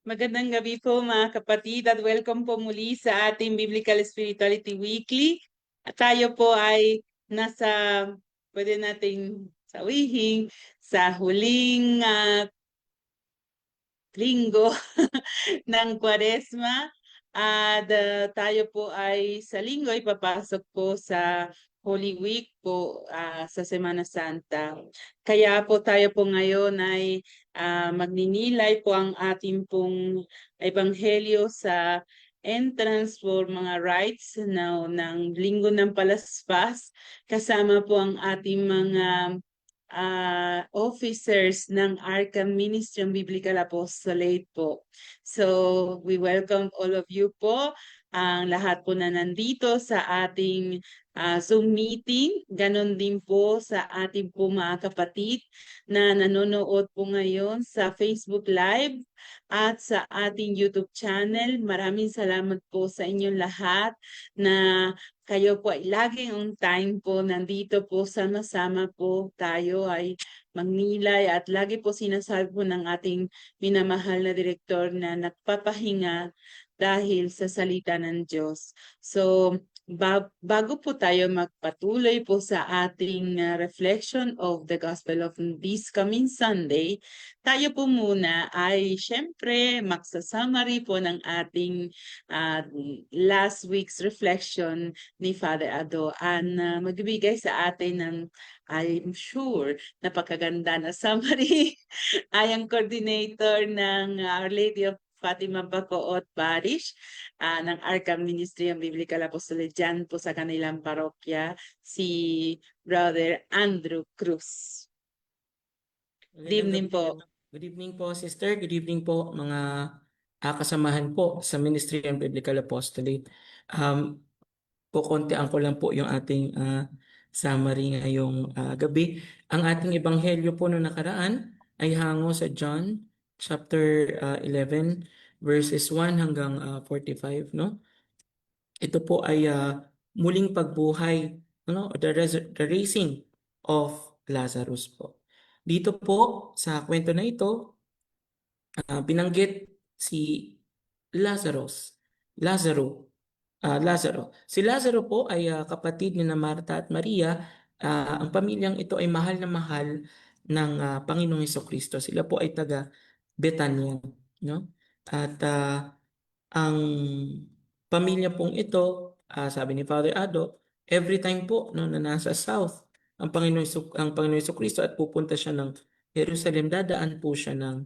Magandang gabi po mga kapatid at welcome po muli sa ating Biblical Spirituality Weekly. At tayo po ay pwede nating sawihin sa huling linggo ng Kwaresma. At tayo po ay sa linggo ay papasok po sa Holy Week po sa Semana Santa. Kaya po tayo po ngayon ay magninilay po ang ating pong ebanghelyo sa entrance for mga rites ng Linggo ng Palaspas. Kasama po ang ating mga officers ng Arkham Ministry of Biblical Apostolate po. So, we welcome all of you po, ang lahat po na nandito sa ating Zoom meeting. Ganon din po sa ating po mga kapatid na nanonood po ngayon sa Facebook Live at sa ating YouTube channel. Maraming salamat po sa inyong lahat na kayo po ay laging on time po, nandito po, sama-sama po tayo ay magnilay at lagi po sinasabi po ng ating minamahal na direktor na nagpapahinga dahil sa salita ng Diyos. So, bago po tayo magpatuloy po sa ating reflection of the Gospel of this coming Sunday, tayo po muna ay syempre magsa-summary po ng ating last week's reflection ni Father Ado and magbibigay sa atin ng, I'm sure, napakaganda na summary ay ang coordinator ng Our Lady of Fatima Bacoot Parish ng Arkham Ministry of Biblical Apostolate dyan po sa kanilang parokya, si Brother Andrew Cruz. Good evening po. Good evening po, sister. Good evening po, mga kasamahan po sa Ministry and Biblical Apostolate. Kukontian ko lang po yung ating summary ngayong gabi. Ang ating ebanghelyo po noong nakaraan ay hango sa John chapter 11 verses 1 hanggang 45, no? Ito po ay muling pagbuhay, no? The raising of Lazarus po. Dito po sa kwento na ito, binanggit si Lazarus. Lazaro. Si Lazaro po ay kapatid ni na Marta at Maria. Ang pamilyang ito ay mahal na mahal ng Panginoong Hesukristo. Sila po ay taga Betania, no? At ang pamilya pong ito, sabi ni Father Ado, every time po no, na nasa South ang Panginoong Hesukristo at pupunta siya ng Jerusalem, dadaan po siya ng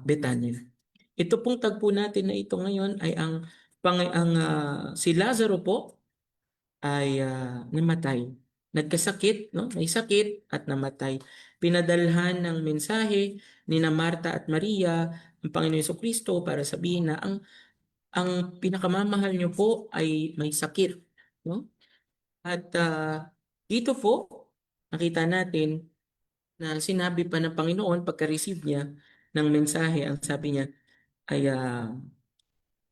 Betania. Ito pong tagpo natin na ito ngayon ay si Lazaro po ay namatay. Nagkasakit, no? May sakit at namatay. Pinadalhan ng mensahe ni na Marta at Maria ang Panginoon Jesucristo para sabihin na ang pinakamamahal niyo po ay may sakit, no? At dito po nakita natin na sinabi pa ng Panginoon pagka-receive niya ng mensahe, ang sabi niya ay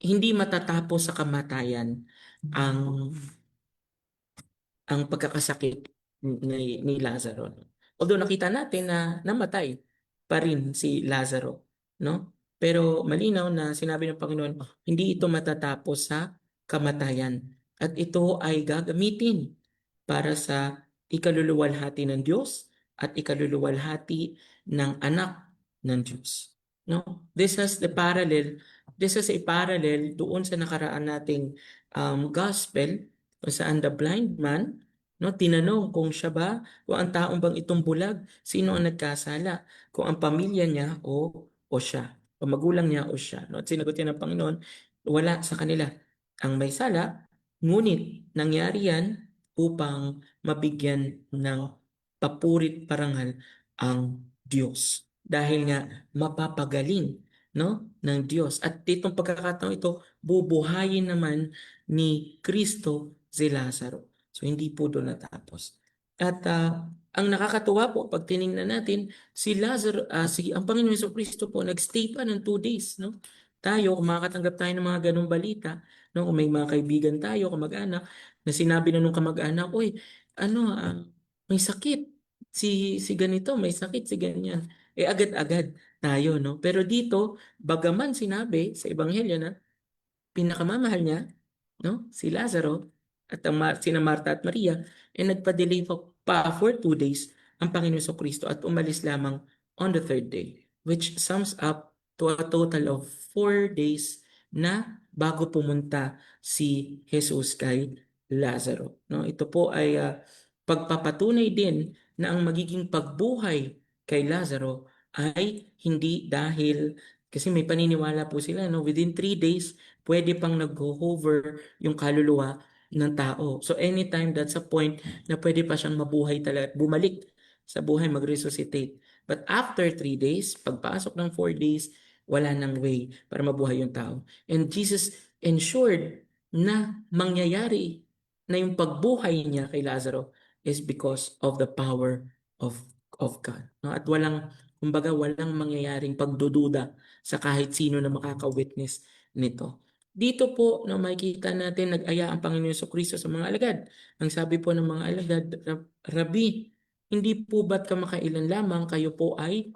hindi matatapos sa kamatayan ang pagkakasakit ni Lazaro. Although nakita natin na namatay pa rin si Lazaro, no? Pero malinaw na sinabi ng Panginoon, hindi ito matatapos sa kamatayan at ito ay gagamitin para sa ikaluluwalhati ng Diyos at ikaluluwalhati ng anak ng Diyos. No? This is a parallel doon sa nakaraan nating gospel kung saan the blind man, no, tinanong kung siya ba, kung ang taong bang itong bulag, sino ang nagkasala, kung ang pamilya niya o siya, o magulang niya o siya. No? At sinagot niya ng Panginoon, wala sa kanila ang may sala, ngunit nangyari yan upang mabigyan ng papurit parangal ang Diyos. Dahil nga mapapagaling, no, ng Diyos. At itong pagkakataon ito, bubuhayin naman ni Kristo si Lazaro. So hindi po doon natapos. At ang nakakatuwa po pag tiningnan natin si Lazaro, ang Panginoon Jesucristo po nagstay pa ng 2 days, no? Tayo, kung makakatanggap tayo ng mga ganung balita, no, kung may mga kaibigan tayo, kamag-anak, na sinabi na nung kamag-anak, uy, may sakit si ganito, may sakit si ganyan. Agad-agad tayo, no? Pero dito, bagaman sinabi sa ebanghelyo na pinakamamahal niya, no, si Lazaro at sina Marta at Maria, nagpa-delay pa for 2 days ang Panginoon Kristo at umalis lamang on the third day, which sums up to a total of 4 days na bago pumunta si Jesus kay Lazaro. No, ito po ay pagpapatunay din na ang magiging pagbuhay kay Lazaro ay hindi dahil kasi may paniniwala po sila, no, within 3 days pwede pang nag-hover yung kaluluwa ng tao. So anytime that's a point na pwede pa siyang mabuhay talaga, bumalik sa buhay, mag-resuscitate. But after 3 days, pagpasok ng 4 days, wala nang way para mabuhay yung tao. And Jesus ensured na mangyayari na yung pagbuhay niya kay Lazaro is because of the power of God. No? At kumbaga, walang mangyayaring pagdududa sa kahit sino na makaka-witness nito. Dito po na makikita natin nag-aya ang Panginoon Jesucristo sa mga alagad. Ang sabi po ng mga alagad, Rabi, hindi po ba't kamakailan lamang kayo po ay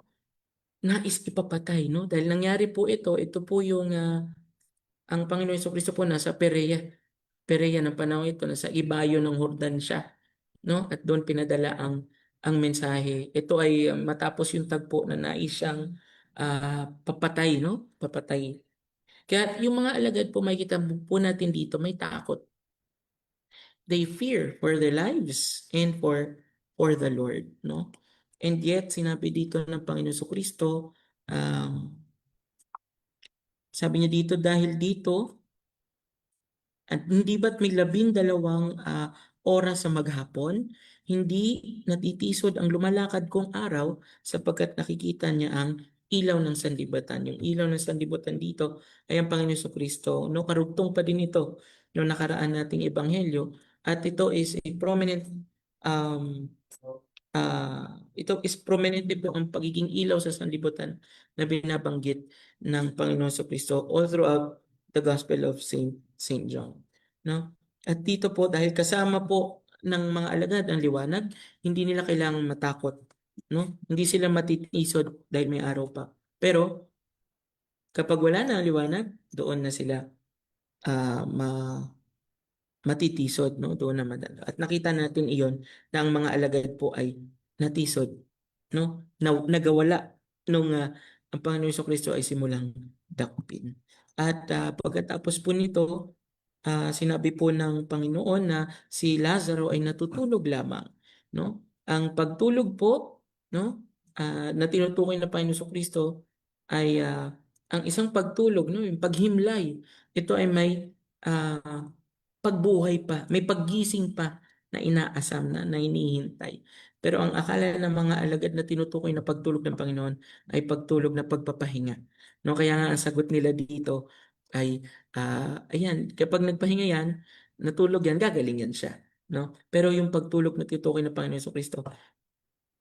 nais ipapatay, no? Dahil nangyari po ito po yung ang Panginoon Jesucristo po nasa Perea ng panahon ito, nasa ibayo ng Jordan siya, no? At doon pinadala ang mensahe. Ito ay matapos yung tagpo na nais siyang papatay, no? Papatay. Kaya yung mga alagad po, makikita po natin dito, may takot. They fear for their lives and for the Lord, no? And yet, sinabi dito ng Panginoon Kristo, sabi niya dito, dahil dito, at hindi ba't may 12 oras sa maghapon, hindi natitisod ang lumalakad kong araw sapagkat nakikita niya ang ilaw ng sanlibutan. Yung ilaw ng sanlibutan dito ay ang Panginoon Jesucristo. No, karugtong pa din ito no nakaraan nating ebanghelyo at ito is a prominent um, ito is prominente po ang pagiging ilaw sa sanlibutan na binabanggit ng Panginoon Jesucristo all throughout the Gospel of Saint John. No? At dito po dahil kasama po ng mga alagad ang liwanag, hindi nila kailangang matakot. No? Hindi sila matitisod dahil may araw pa. Pero kapag wala na ang liwanag, doon na sila ah, ma matitisod, no? Doon na madalo. At nakita natin iyon na ang mga alagad po ay natisod, no? Nagawala nung ang Panginoon Jesucristo ay simulang dakpin. At pagkatapos po nito, sinabi po ng Panginoon na si Lazaro ay natutulog lamang, no? Ang pagtulog po, no? Na tinutukoy ng Panginoon Jesucristo ay ang isang pagtulog, no? Yung paghimlay. Ito ay may ah, pagbuhay pa, may paggising pa na inaasam na hinihintay. Pero ang akala ng mga alagad na tinutukoy na pagtulog ng Panginoon ay pagtulog na pagpapahinga. No, kaya nga ang sagot nila dito ay ayan, kapag nagpahinga yan, natulog yan, gagaling yan siya. No? Pero yung pagtulog na tinutukoy ng Panginoon Jesucristo,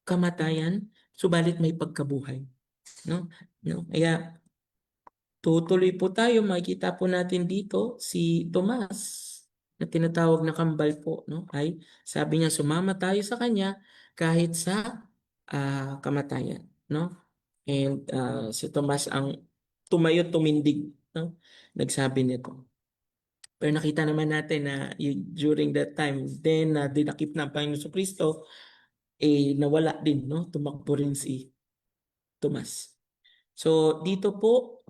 kamatayan, subalit may pagkabuhay. No? No? Kaya tutuloy po tayo, makikita po natin dito si Tomas na tinatawag na kambal po, no? Ay sabi niya sumama tayo sa kanya kahit sa kamatayan, no? And si Tomas ang tumayo tumindig, no? Nagsabi nito. Pero nakita naman natin na during that time, then dinakip ng Panginoon Jesucristo, nawala din, no? Tumakbo rin si Tomas. So dito po,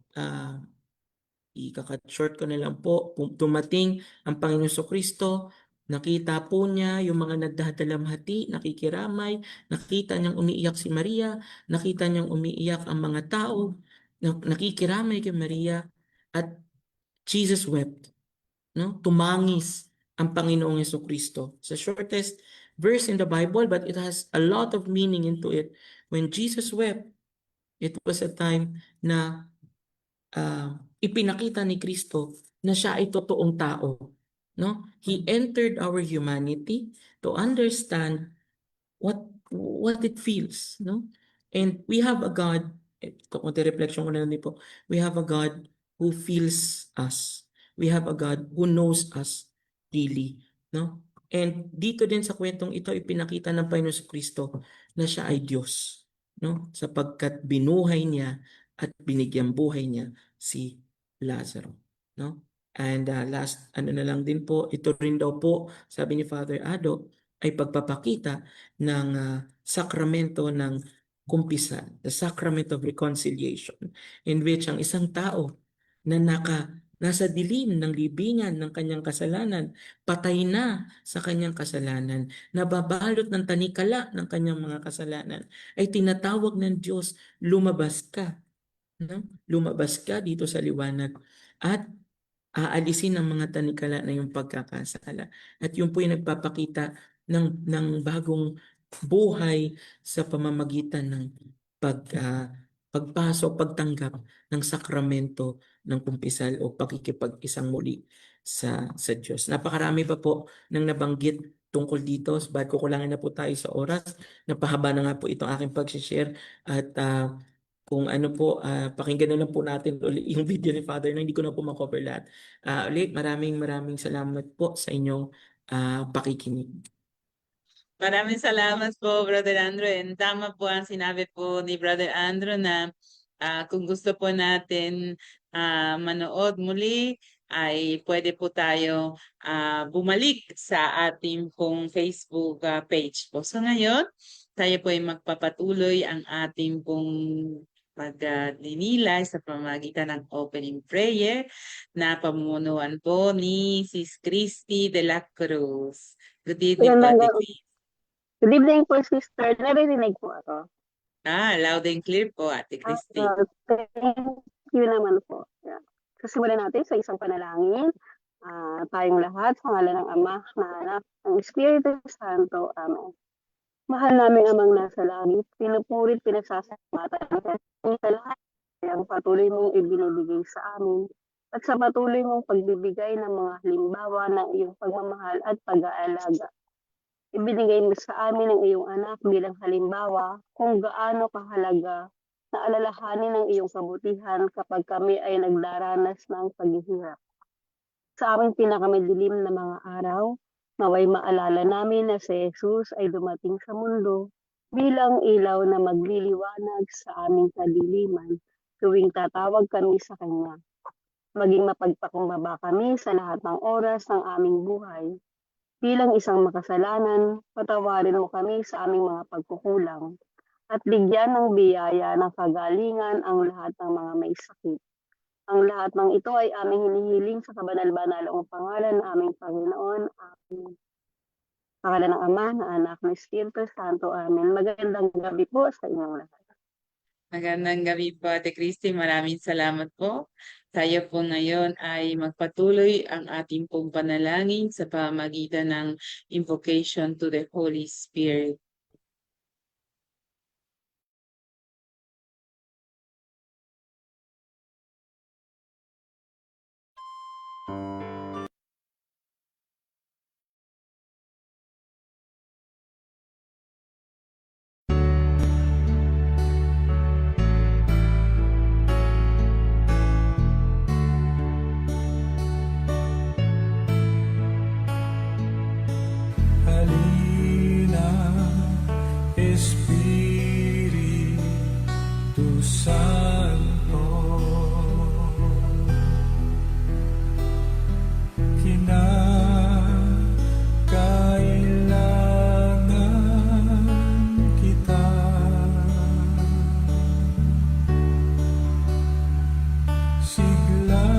ika-cut short ko na lang po, dumating ang Panginoon Jesucristo, nakita po niya yung mga nagdadalamhati, nakikiramay, nakita niyang umiiyak si Maria, nakita niyang umiiyak ang mga tao, nakikiramay kay Maria, at Jesus wept. No? Tumangis ang Panginoong Jesucristo. It's the shortest verse in the Bible, but it has a lot of meaning into it. When Jesus wept, it was a time na ipinakita ni Kristo na siya ay totoong tao. No? He entered our humanity to understand what it feels. No? And we have a God, konti reflection ko na lang din po, we have a God who feels us. We have a God who knows us really. No? And dito din sa kwentong ito, ipinakita ng Panginoon Kristo na siya ay Diyos. No? Sapagkat binuhay niya at binigyang buhay niya si Lazaro. No? And last, ano na lang din po, ito rin daw po, sabi ni Father Ado, ay pagpapakita ng sakramento ng kumpisan, the sacrament of reconciliation, in which ang isang tao na nasa dilim ng libingan ng kanyang kasalanan, patay na sa kanyang kasalanan, nababalot ng tanikala ng kanyang mga kasalanan, ay tinatawag ng Diyos, lumabas ka. No? Lumabas ka dito sa liwanag at aalisin ang mga tanikala na yung pagkakasala. At yun po yung nagpapakita ng bagong buhay sa pamamagitan ng pagpasok, pagtanggap ng sakramento ng kumpisal o pakikipag-isang muli sa Diyos. Napakarami pa po ng nabanggit tungkol dito. Ba't kukulangan na po tayo sa oras? Napahaba na nga po itong aking pag-share at kung ano po, pakinggan na lang po natin ulit yung video ni Father na hindi ko na po makover lahat. Ulit, maraming salamat po sa inyong pakikinig. Maraming salamat po, Brother Andrew. And tama po ang sinabi po ni Brother Andrew na kung gusto po natin manood muli, ay pwede po tayo bumalik sa ating pong Facebook page po. So ngayon, tayo po ay magpapatuloy ang ating pong pagninilay sa pamamagitan ng opening prayer na pamumunuan po ni Sis Christy de la Cruz. Good evening po, Ate Chris. Good evening po, sister. Naririnig po ako. Loud and clear po, Ate Christy. Thank you naman po. Yeah. Simulan natin sa isang panalangin. Tayong lahat, sa ngalan ng Ama, ng Anak, ng Espiritu Santo. Amen. Mahal naming Amang nasa langit, pinupurit, pinasasalamatan kami sa lahat ang patuloy mong ibinibigay sa amin at sa patuloy mong pagbibigay ng mga halimbawa ng iyong pagmamahal at pag-aalaga. Ibinigay mo sa amin ang iyong anak bilang halimbawa kung gaano kahalaga na alalahanin ang iyong kabutihan kapag kami ay nagdaranas ng paghihirap. Sa aming pinakamadilim na mga araw, naway maalala namin na si Jesus ay dumating sa mundo bilang ilaw na magliliwanag sa aming kadiliman tuwing tatawag kami sa Kanya. Maging mapagpakumbaba kami sa lahat ng oras ng aming buhay. Bilang isang makasalanan, patawarin mo kami sa aming mga pagkukulang at bigyan ng biyaya ng kagalingan ang lahat ng mga may sakit. Ang lahat ng ito ay aming hinihiling sa kabanal-banalong pangalan ng aming Panginoon. Amen. Pangalan ng Ama, ng Anak, ng Espiritu Santo. Amen. Magandang gabi po sa inyong lahat. Magandang gabi po, Ate Christy. Maraming salamat po. Tayo po ngayon ay magpatuloy ang ating pong panalangin sa pamamagitan ng invocation to the Holy Spirit. Halina, Espiritu Santo, kinakailangan kita. Sigla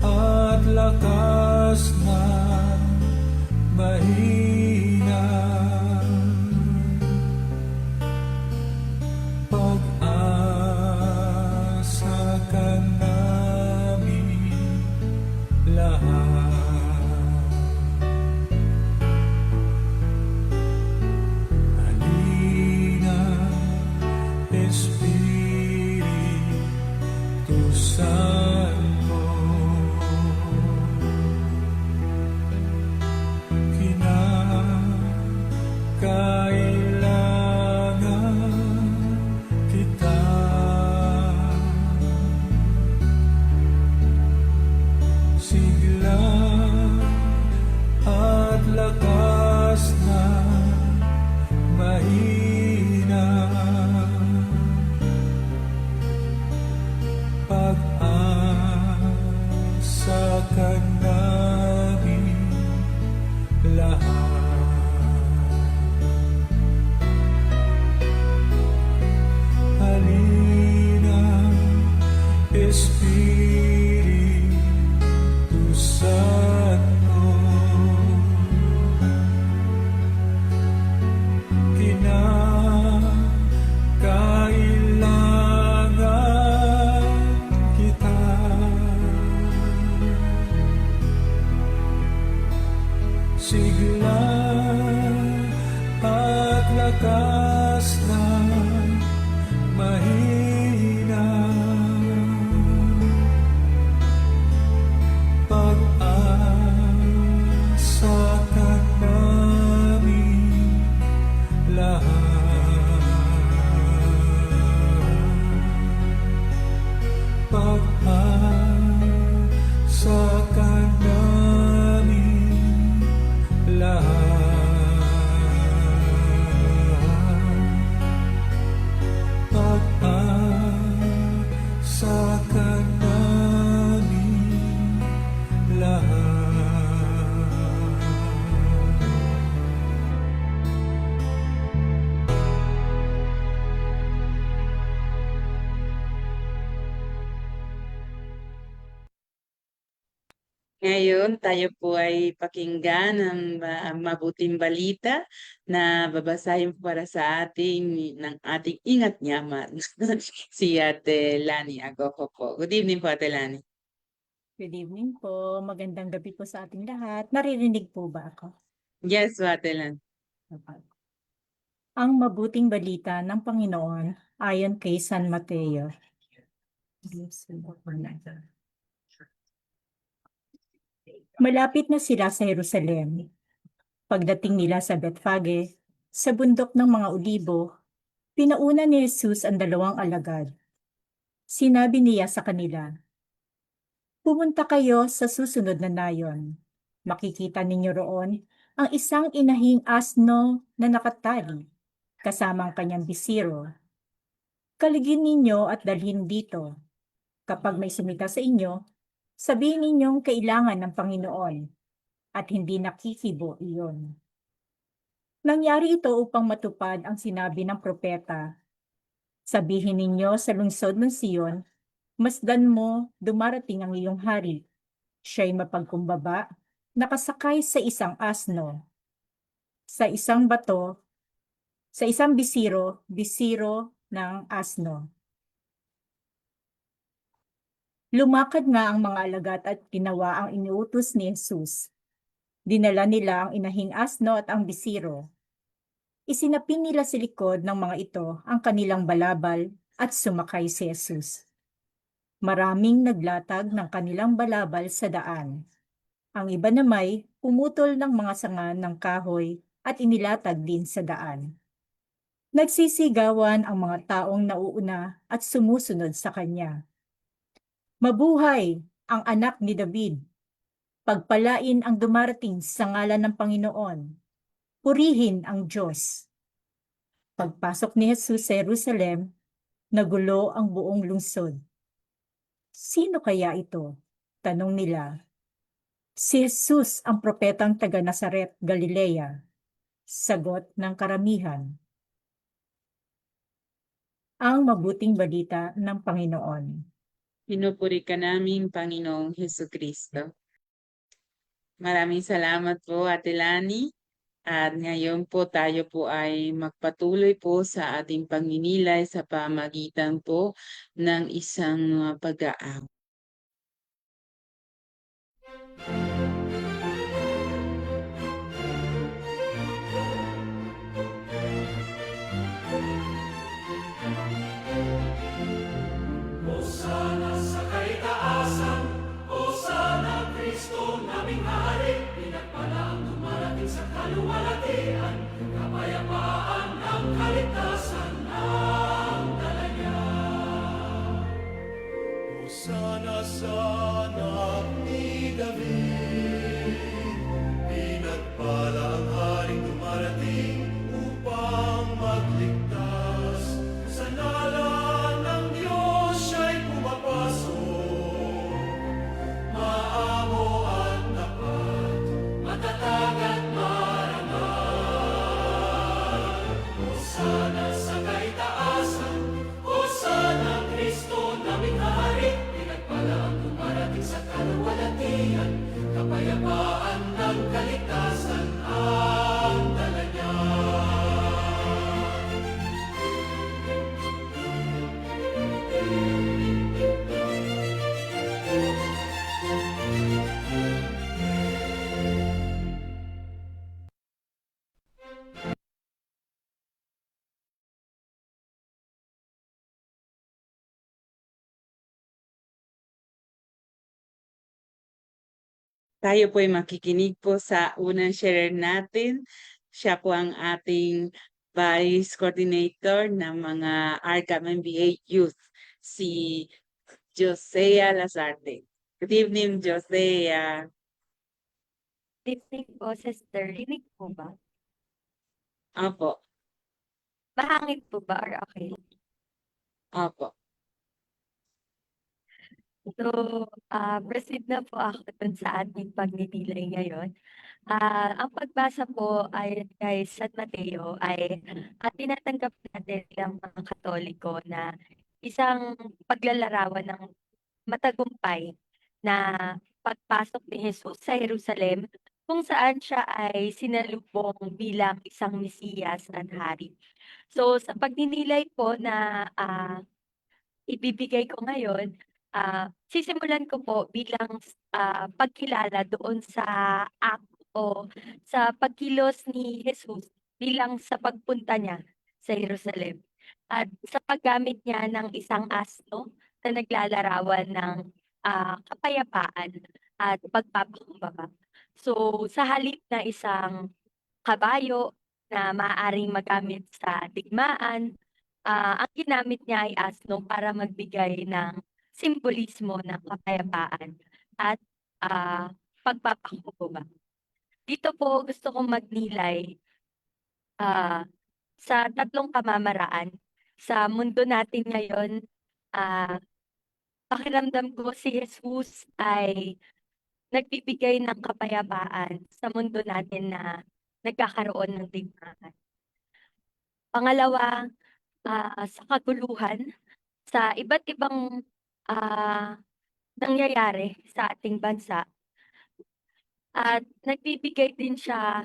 at lakas na mahina, pag-asa ka namin lahat. Halina, Espiritu Santo, kailangan kita. Sigla at lakas na mahina, pag-asa ka namin lahat. Halina, Espiritu Santo, kinakailangan kita. Sigla at lakas na mahina, pag-asa ka namin lahat. Pag-asa ka namin lahat. Pag-asa ka namin lahat. Ngayon, tayo po ay pakinggan ang mabuting balita na babasahin po para sa ating ng ating ingat yaman si Ate Lani Agoco po. Good evening po, Ate Lani. Good evening po. Magandang gabi po sa ating lahat. Naririnig po ba ako? Yes po, Ate Lani. Ang mabuting balita ng Panginoon ayon kay San Mateo. Malapit na sila sa Jerusalem. Pagdating nila sa Bethfage, sa bundok ng mga Olibo, pinauna ni Jesus ang 2 alagad. Sinabi niya sa kanila, "Pumunta kayo sa susunod na nayon. Makikita ninyo roon ang isang inahing asno na nakatali, kasama ang kanyang bisiro. Kaligin ninyo at dalhin dito. Kapag may sumita sa inyo, sabihin ninyong kailangan ng Panginoon at hindi nakikibo iyon." Nangyari ito upang matupad ang sinabi ng propeta. Sabihin ninyo sa lungsod ng Siyon, masdan mo, dumarating ang iyong hari. Siya'y mapagkumbaba, nakasakay sa isang asno, sa isang bato, sa isang bisiro ng asno. Lumakad nga ang mga alagad at ginawa ang iniutos ni Jesus. Dinala nila ang inahing asno at ang bisiro. Isinapin nila sa likod ng mga ito ang kanilang balabal at sumakay si Jesus. Maraming naglatag ng kanilang balabal sa daan. Ang iba namay pumutol ng mga sanga ng kahoy at inilatag din sa daan. Nagsisigawan ang mga taong nauuna at sumusunod sa kanya. "Mabuhay ang anak ni David! Pagpalain ang dumarating sa ngalan ng Panginoon! Purihin ang Diyos!" Pagpasok ni Jesus sa Jerusalem, nagulo ang buong lungsod. "Sino kaya ito?" tanong nila. "Si Jesus ang propetang taga Nazaret, Galilea," sagot ng karamihan. Ang mabuting balita ng Panginoon. Pinupuri ka namin, Panginoong Hesukristo. Maraming salamat po, Ate Lani. At ngayon po tayo po ay magpatuloy po sa ating pagninilay sa pamagitan po ng isang pag-aaral. Hosana sa kaitaasan, Hosana Kristo naming Hari, pinagpala ang dumarating sa kaluwalhatian, kapayapaan ng kaligtasan ang dala niya. Hosana sa anak ni David, pinagpala ang Haring dumarating upang magligtas. Sa ngalan ng Diyos siya'y pumapasok, maamo at tapat, matatag at marangal. Hosana sa kaitaasan, Hosana Kristo naming Hari, pinagpala ang dumarating sa kaluwalhatian, kapayapaan ng kaligtasan ang dala niya. Tayo po ay makikinig po sa unang sharer natin. Siya po ang ating Vice Coordinator ng mga ARCAM MBA Youth, si Josea Lazarte. Good evening, Josea. Good evening po, sister. Rinig po ba? Opo, Mahangin po ba or okay? opo. So, proceed na po ako dun sa ating pagninilay ngayon. Ang pagbasa po ay kay San Mateo ay tinatanggap natin ng mga Katoliko na isang paglalarawan ng matagumpay na pagpasok ni Jesus sa Jerusalem kung saan siya ay sinalubong bilang isang Mesiyas at Hari. So, sa pagninilay po na ibibigay ko ngayon, sisimulan ko po bilang pagkilala doon sa act o sa pagkilos ni Jesus bilang sa pagpunta niya sa Jerusalem at sa paggamit niya ng isang asno na naglalarawan ng kapayapaan at pagpapakumbaba. So sa halip na isang kabayo na maaaring magamit sa digmaan, ang ginamit niya ay asno para magbigay ng simbolismo ng kapayapaan at pagpapakumbaba. Dito po gusto kong magnilay sa tatlong pamamaraan. Sa mundo natin ngayon, pakiramdam ko si Jesus ay nagbibigay ng kapayapaan sa mundo natin na nagkakaroon ng digmaan. Pangalawa, sa kaguluhan, sa iba't ibang nangyayari sa ating bansa, at nagbibigay din siya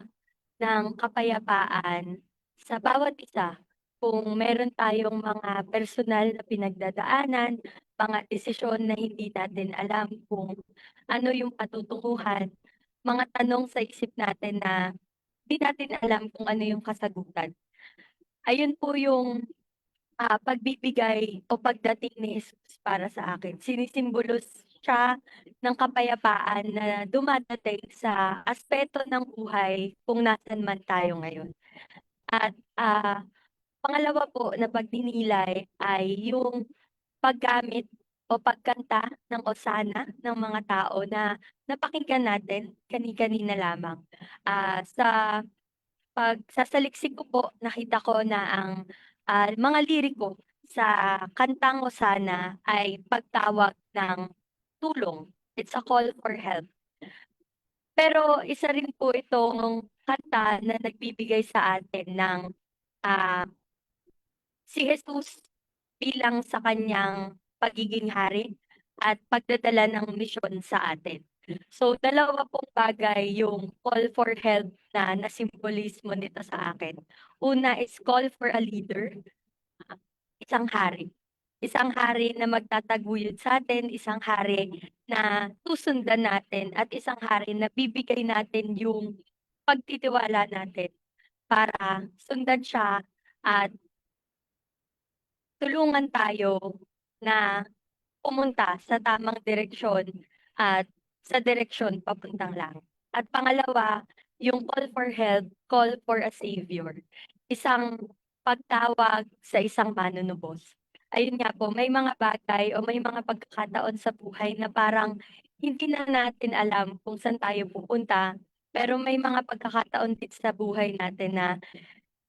ng kapayapaan sa bawat isa kung meron tayong mga personal na pinagdadaanan, mga desisyon na hindi natin alam kung ano yung patutunguhan, mga tanong sa isip natin na hindi natin alam kung ano yung kasagutan. Ayun po yung pagbibigay o pagdating ni Jesus para sa akin. Sinisimbolos siya ng kapayapaan na dumadating sa aspeto ng buhay kung nasan man tayo ngayon. At pangalawa po na pagdinilay ay yung paggamit o pagkanta ng osana ng mga tao na napakinggan natin kani-kanina lamang. Sa pagsasaliksik ko po, nakita ko na ang mga liriko sa kantang osana ay pagtawag ng tulong. It's a call for help. Pero isa rin po itong kanta na nagbibigay sa atin ng si Jesus bilang sa kanyang pagiging hari at pagdadala ng misyon sa atin. So dalawa pong bagay yung call for help na nasimbolismo nito sa akin. Una is call for a leader, isang hari. Isang hari na magtataguyod sa atin, isang hari na susundan natin, at isang hari na bibigay natin yung pagtitiwala natin para sundan siya at tulungan tayo na pumunta sa tamang direksyon at sa direksyon papuntang langit. At pangalawa, yung call for help, call for a savior. Isang pagtawag sa isang manunubos. Ayun nga po, may mga bagay o may mga pagkakataon sa buhay na parang hindi na natin alam kung saan tayo pupunta, pero may mga pagkakataon din sa buhay natin na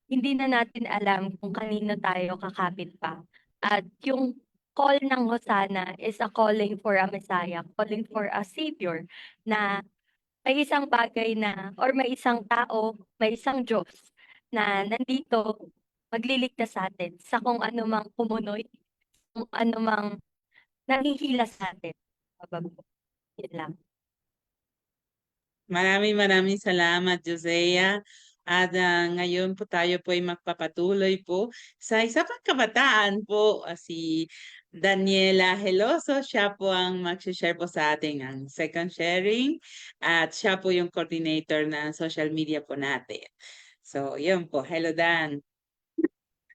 hindi na natin alam kung kanino tayo kakapit pa. At yung call ng Hosanna is a calling for a Messiah, calling for a Savior, na may isang bagay na, or may isang tao, may isang Diyos na nandito magliligtas sa atin sa kung ano mang kumunoy, kung ano mang nanghihila sa atin. Yun lang. Maraming salamat, Josea. At ngayon po tayo po ay magpapatuloy po sa isa pang kabataan po, si Daniela Heloso. Siya po ang mag-share po sa ating ang second sharing at siya po yung coordinator ng social media po natin. So, yun po. Hello, Dan.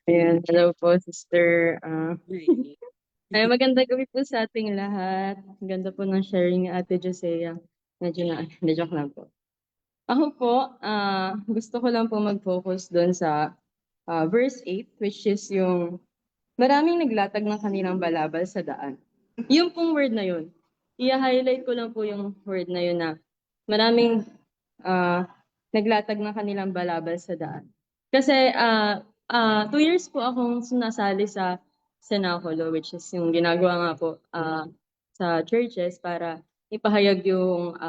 Ayan, hello po, sister. Ay, magandang gabi po sa ating lahat. Ang ganda po ng sharing ni Ate Josea. Joke lang po. Ako po, gusto ko lang po mag-focus doon sa verse 8, which is yung maraming naglatag ng kanilang balabal sa daan. Yung pong word na yun, i-highlight ko lang po yung word na yun na maraming naglatag ng kanilang balabal sa daan. Kasi 2 years po akong nasali sa Cenaculo, which is yung ginagawa nga po sa churches para ipahayag yung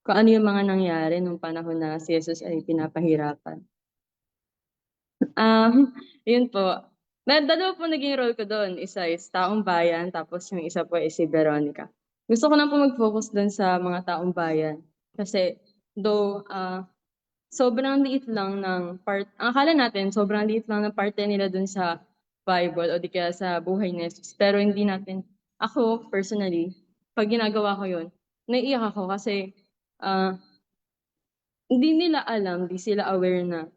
kung ano yung mga nangyari nung panahon na si Jesus ay pinapahirapan. Yun po. Dalawa po naging role ko doon. Isa is taong bayan, tapos yung isa po is si Veronica. Gusto ko lang po mag-focus doon sa mga taong bayan. Kasi though sobrang liit lang ng part, akala natin sobrang liit lang ng parte nila doon sa Bible o di kaya sa buhay ni Jesus. Pero hindi natin, ako personally, pag ginagawa ko yun, naiiyak ako kasi hindi nila alam, di sila aware na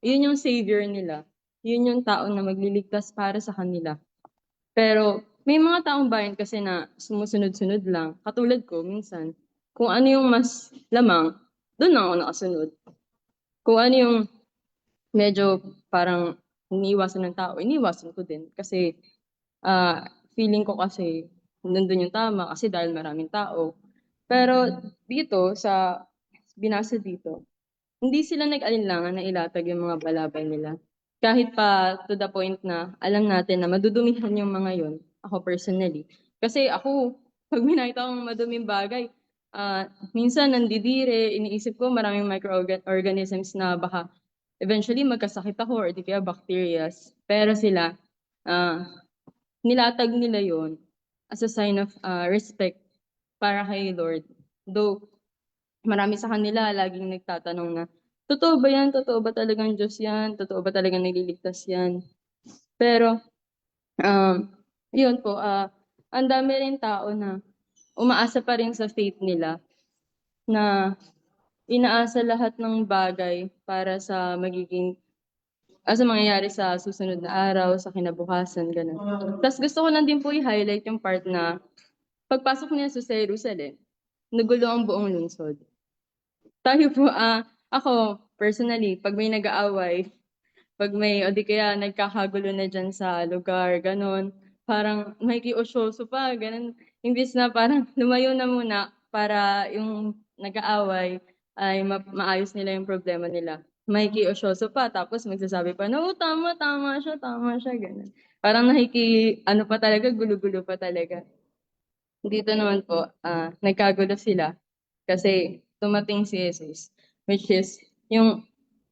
yun yung savior nila. Yun yung tao na magliligtas para sa kanila. Pero may mga taong bayan kasi na sumusunod-sunod lang. Katulad ko, minsan, kung ano yung mas lamang, doon lang ako nakasunod. Kung ano yung medyo parang iniiwasan ng tao, iniiwasan ko din. Kasi feeling ko kasi nandun yung tama kasi dahil maraming tao. Pero dito, sa binasa dito, hindi sila nag-alinlangan na ilatag yung mga balabay nila. Kahit pa to the point na alam natin na madudumihan yung mga yon, ako personally. Kasi ako, pag may nakita akong maduming bagay, minsan nandidire, iniisip ko maraming microorganisms na baka eventually magkasakit ako or di kaya bacteria. Pero sila, nilatag nila yon as a sign of respect para kay Lord. Though marami sa kanila laging nagtatanong na, totoo ba yan? Totoo ba talagang Diyos yan? Totoo ba talagang nililigtas yan? Pero, yun po, ang dami rin tao na umaasa pa rin sa faith nila na inaasa lahat ng bagay para sa magiging sa mangyayari sa susunod na araw, sa kinabukasan, ganun. Tapos gusto ko lang din po i-highlight yung part na pagpasok niya sa Jerusalem, nagulo ang buong lungsod. Tayo po, ako, personally, pag may nag-aaway, pag may, o di kaya nagkakagulo na dyan sa lugar, ganon, parang makikiusyoso pa, ganon. Imbis na parang lumayo na muna para yung nag-aaway ay maayos nila yung problema nila. Makikiusyoso pa, tapos magsasabi pa, no, tama siya, ganon. Parang ano pa talaga, gulo-gulo pa talaga. Dito naman po, nagkagulo sila kasi tumating si Jesus, which is yung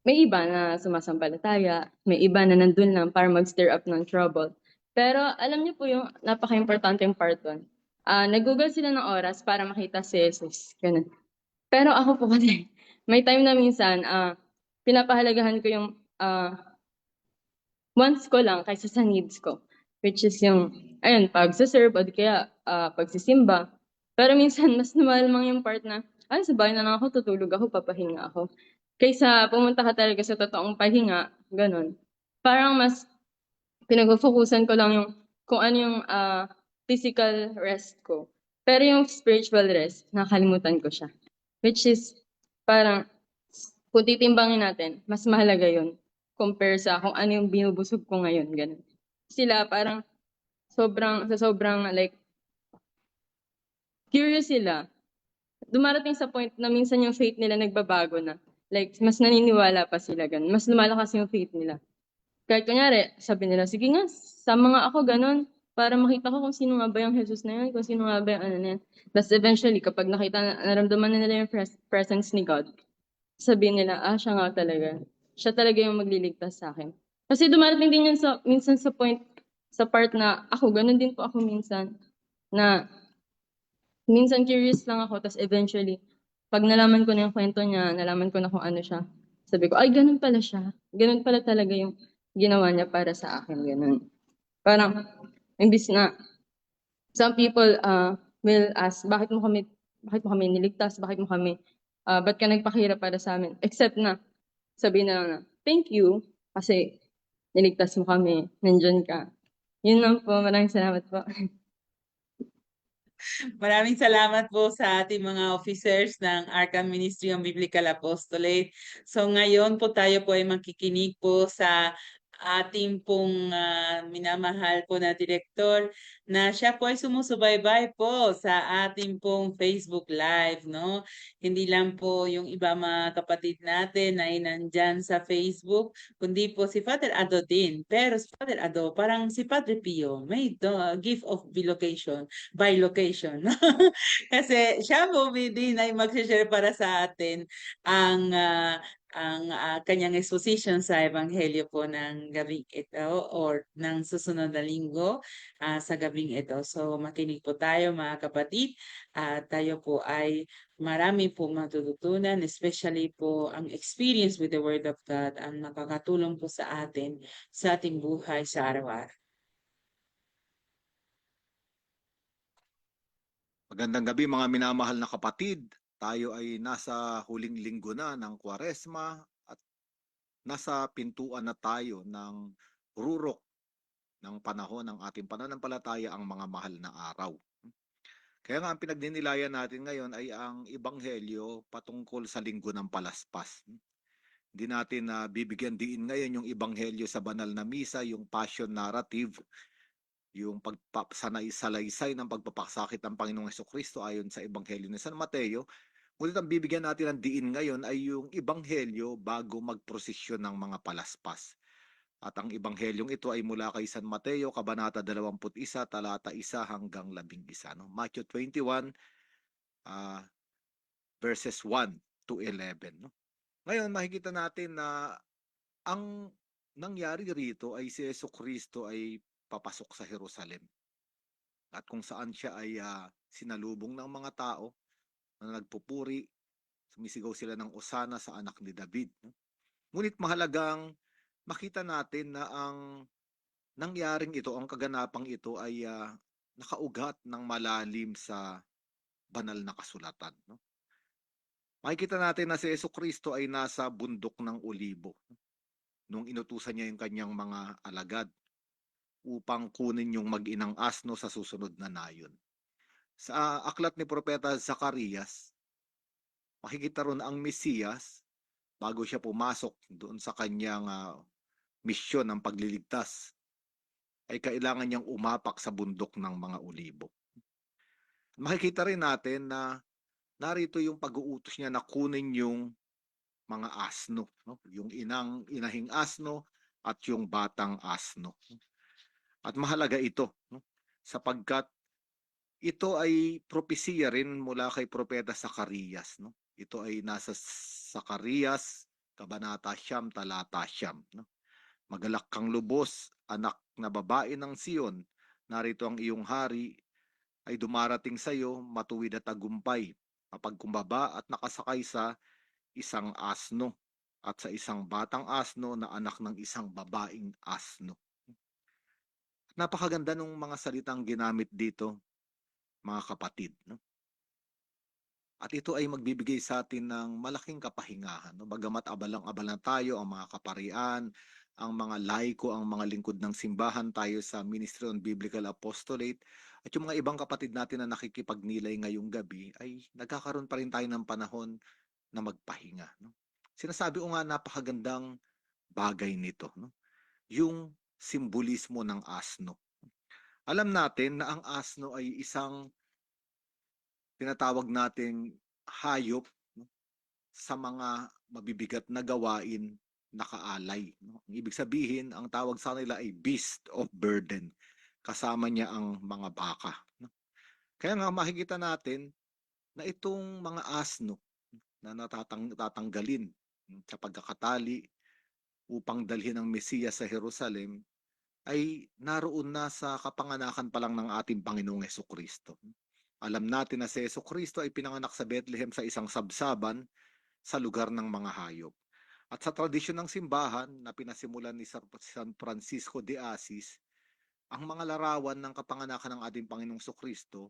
may iba na sumasampalataya, may iba na nandun lang para mag-stir up ng trouble. Pero alam niyo po yung napaka-importanteng part doon. Nag-google sila ng oras para makita si Jesus. Ganun. Pero ako po kasi, may time na minsan, pinapahalagahan ko yung wants ko lang kaysa sa needs ko. Which is yung, ayun, pag-serve o di kaya pagsisimba. Pero minsan, mas lumalamang yung part na, ay, sa bahay na lang ako, tutulog ako, papahinga ako. Kaysa pumunta ka talaga sa totoong pahinga, ganun. Parang mas pinag-focusan ko lang yung kung ano yung physical rest ko. Pero yung spiritual rest, nakalimutan ko siya. Which is, parang, kung titimbangin natin, mas mahalaga yun compare sa kung ano yung binubusog ko ngayon, ganun. Sila parang sobrang like curious sila. Dumarating sa point na minsan yung faith nila nagbabago na. Like mas naniniwala pa sila ganun. Mas lumalakas yung faith nila. Kahit kunyari, sabi nila, sige nga, sama nga ako ganun para makita ko kung sino nga ba yung Jesus na yun, kung sino nga ba yung ano na yan. Tapos eventually, kapag naramdaman na nila yung presence ni God, sabihin nila, siya nga talaga. Siya talaga yung magliligtas sa akin. Kasi dumarating din yun minsan sa part na ako, ganun din po ako minsan, na minsan curious lang ako, tapos eventually, pag nalaman ko na yung kwento niya, nalaman ko na kung ano siya, sabi ko, ay, ganun pala siya. Ganun pala talaga yung ginawa niya para sa akin, ganun. Parang, imbis na, some people will ask, bakit mo kami niligtas? Bakit mo kami, ba't ka nagpakahirap para sa amin? Except na, sabihin na lang na, thank you, kasi niligtas mo kami, nandyan ka. Yun lang po, maraming salamat po. Maraming salamat po sa ating mga officers ng Arkham Ministry of Biblical Apostolate. So ngayon po tayo po ay makikinig po sa ating pong minamahal po na direktor na siya po ay sumusubaybay po sa ating pong Facebook Live, no? Hindi lang po yung iba mga kapatid natin ay nandyan sa Facebook, kundi po si Father Ado din. Pero si Father Ado, parang si Padre Pio, may gift of bilocation by location. Kasi siya po din ay mag-share para sa atin ang kanyang exposition sa Ebanghelyo po ng gabing ito or ng susunod na linggo sa gabing ito. So makinig po tayo mga kapatid at tayo po ay marami po matututunan, especially po ang experience with the Word of God ang nakakatulong po sa atin sa ating buhay sa araw-araw. Magandang gabi mga minamahal na kapatid. Tayo ay nasa huling linggo na ng Kwaresma at nasa pintuan na tayo ng rurok ng panahon ng ating pananampalataya, ang mga mahal na araw. Kaya nga ang pinagdinilayan natin ngayon ay ang Ebanghelyo patungkol sa Linggo ng Palaspas. Hindi natin na bibigyan diin ngayon yung Ebanghelyo sa banal na misa, yung passion narrative, yung salaysay ng pagpapakasakit ng Panginoong Hesukristo ayon sa Ebanghelyo ni San Mateo. Ngunit ang bibigyan natin ng diin ngayon ay yung Ebanghelyo bago magprosesyon ng mga palaspas. At ang Ebanghelyong ito ay mula kay San Mateo, Kabanata 21, talata 1 hanggang 11. No? Matthew 21, verses 1 to 11. No? Ngayon, makikita natin na ang nangyari rito ay si Jesucristo ay papasok sa Jerusalem. At kung saan siya ay sinalubong ng mga tao na nagpupuri, sumisigaw sila ng Osana sa anak ni David. No? Ngunit mahalagang makita natin na ang nangyaring ito, ang kaganapang ito ay nakaugat ng malalim sa banal na kasulatan. No? Makikita natin na si Jesucristo ay nasa bundok ng Olibo nung inutusan niya yung kanyang mga alagad upang kunin yung mag-inang asno sa susunod na nayon. Sa aklat ni Propeta Zacarias, makikita ron ang Mesiyas bago siya pumasok doon sa kanyang misyon ng pagliligtas, ay kailangan niyang umapak sa bundok ng mga Olibo. Makikita rin natin na narito yung pag-uutos niya na kunin yung mga asno, no? Yung inahing asno at yung batang asno. At mahalaga ito, no? Sapagkat ito ay propesiya rin mula kay Propeta Zacarias. No? Ito ay nasa Zacarias, Kabanata 9, talata 9. No? Magalak kang lubos, anak na babae ng Sion, narito ang iyong hari ay dumarating sa iyo, matuwid at tagumpay, mapagkumbaba at nakasakay sa isang asno at sa isang batang asno na anak ng isang babaeng asno. Napakaganda ng mga salitang ginamit dito, mga kapatid. No? At ito ay magbibigay sa atin ng malaking kapahingahan. No? Bagamat abalang-abala tayo, ang mga kaparian, ang mga laiko, ang mga lingkod ng simbahan, tayo sa Ministry on Biblical Apostolate, at yung mga ibang kapatid natin na nakikipagnilay ngayong gabi, ay nagkakaroon pa rin tayo ng panahon na magpahinga. No? Sinasabi ko nga, napakagandang bagay nito. No? Yung simbolismo ng asno. Alam natin na ang asno ay isang tinatawag nating hayop, no? Sa mga mabibigat na gawain nakaalay. No? Ang ibig sabihin, ang tawag sa nila ay beast of burden. Kasama niya ang mga baka. No? Kaya nga makikita natin na itong mga asno na natatanggalin sa pagkakatali upang dalhin ang Mesiyas sa Jerusalem ay naroon na sa kapanganakan pa lang ng ating Panginoong Hesukristo. Alam natin na si Hesukristo ay pinanganak sa Bethlehem sa isang sabsaban sa lugar ng mga hayop. At sa tradisyon ng simbahan na pinasimulan ni San Francisco de Assis, ang mga larawan ng kapanganakan ng ating Panginoong Hesukristo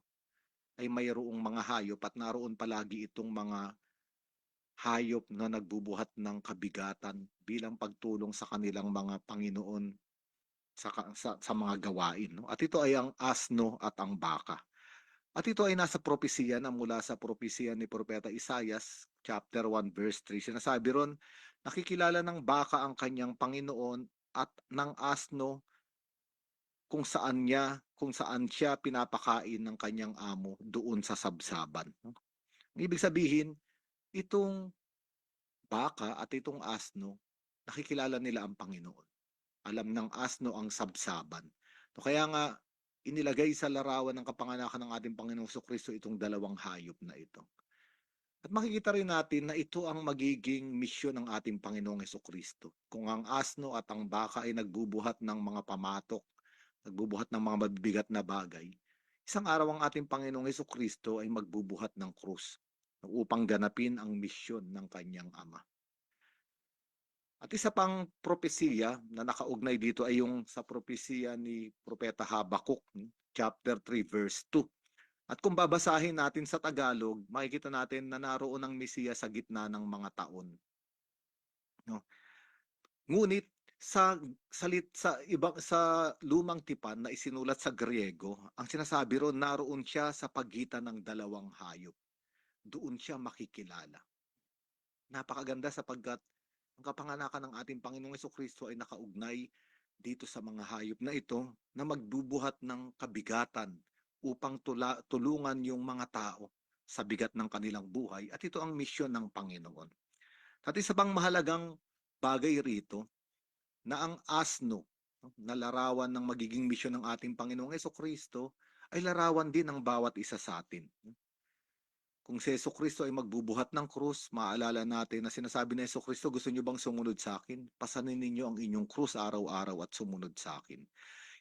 ay mayroong mga hayop at naroon palagi itong mga hayop na nagbubuhat ng kabigatan bilang pagtulong sa kanilang mga Panginoon sa mga gawain. No? At ito ay ang asno at ang baka. At ito ay nasa propesiya na mula sa propesiya ni Propeta Isaias, chapter 1, verse 3. Sinasabi ron, nakikilala ng baka ang kanyang Panginoon at ng asno kung saan siya pinapakain ng kanyang amo doon sa sabsaban. No? Ibig sabihin, itong baka at itong asno, nakikilala nila ang Panginoon. Alam ng asno ang sabsaban. So, kaya nga, inilagay sa larawan ng kapanganakan ng ating Panginoong Jesucristo itong dalawang hayop na ito. At makikita rin natin na ito ang magiging misyon ng ating Panginoong Jesucristo. Kung ang asno at ang baka ay nagbubuhat ng mga pamatok, nagbubuhat ng mga mabibigat na bagay, isang araw ang ating Panginoong Jesucristo ay magbubuhat ng krus upang ganapin ang misyon ng kanyang Ama. At isa pang propesiya na nakaugnay dito ay yung sa propesiya ni Propeta Habakuk, chapter 3, verse 2. At kung babasahin natin sa Tagalog, makikita natin na naroon ang Mesiyas sa gitna ng mga taon. No? Ngunit sa lumang tipan na isinulat sa Griego, ang sinasabi ron naroon siya sa pagitan ng dalawang hayop. Doon siya makikilala. Napakaganda sapagkat ang kapanganakan ng ating Panginoong Jesucristo ay nakaugnay dito sa mga hayop na ito na magbubuhat ng kabigatan upang tulungan yung mga tao sa bigat ng kanilang buhay, at ito ang misyon ng Panginoon. At isa pang mahalagang bagay rito na ang asno, na larawan ng magiging misyon ng ating Panginoong Jesucristo, ay larawan din ng bawat isa sa atin. Kung si Jesucristo ay magbubuhat ng krus, maaalala natin na sinasabi ni Jesucristo, gusto niyo bang sumunod sa akin? Pasanin ninyo ang inyong krus araw-araw at sumunod sa akin.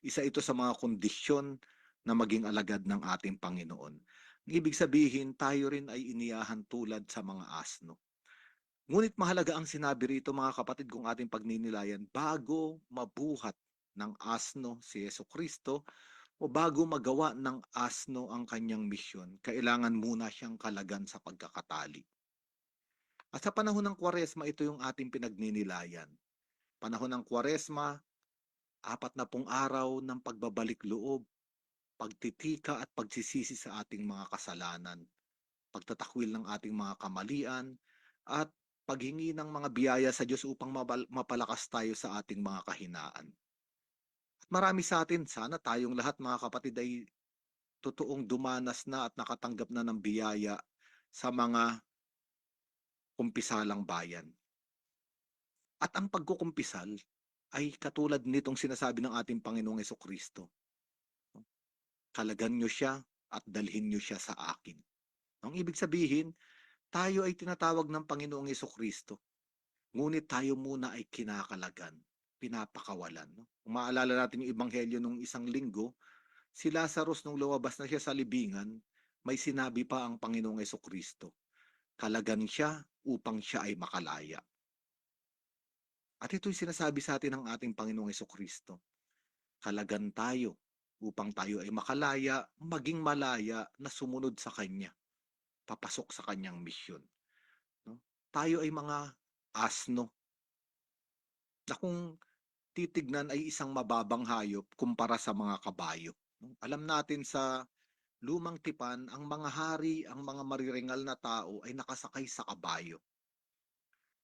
Isa ito sa mga kondisyon na maging alagad ng ating Panginoon. Ibig sabihin, tayo rin ay iniyahan tulad sa mga asno. Ngunit mahalaga ang sinabi rito, mga kapatid, kung ating pagninilayan, bago mabuhat ng asno si Jesucristo, o bago magawa ng asno ang kanyang misyon, kailangan muna siyang kalagan sa pagkakatali. At sa panahon ng Kwaresma, ito yung ating pinagninilayan. Panahon ng Kwaresma, 40 araw ng pagbabalik loob, pagtitika at pagsisisi sa ating mga kasalanan, pagtatakwil ng ating mga kamalian, at paghingi ng mga biyaya sa Diyos upang mapalakas tayo sa ating mga kahinaan. At marami sa atin, sana tayong lahat, mga kapatid, ay totoong dumanas na at nakatanggap na ng biyaya sa mga kumpisalang bayan. At ang pagkukumpisal ay katulad nitong sinasabi ng ating Panginoong Jesucristo. Kalagan nyo siya at dalhin nyo siya sa akin. Ang ibig sabihin, tayo ay tinatawag ng Panginoong Jesucristo. Ngunit tayo muna ay kinakalagan, pinapakawalan. Kung maalala natin yung ebanghelyo nung isang linggo, si Lazarus nung lumabas na siya sa libingan, may sinabi pa ang Panginoong Jesucristo. Kalagan siya upang siya ay makalaya. At ito'y sinasabi sa atin ng ating Panginoong Jesucristo. Kalagan tayo upang tayo ay makalaya, maging malaya na sumunod sa Kanya, papasok sa Kanyang misyon. No? Tayo ay mga asno na kung titignan ay isang mababang hayop kumpara sa mga kabayo. Alam natin sa lumang tipan, ang mga hari, ang mga mariringal na tao ay nakasakay sa kabayo.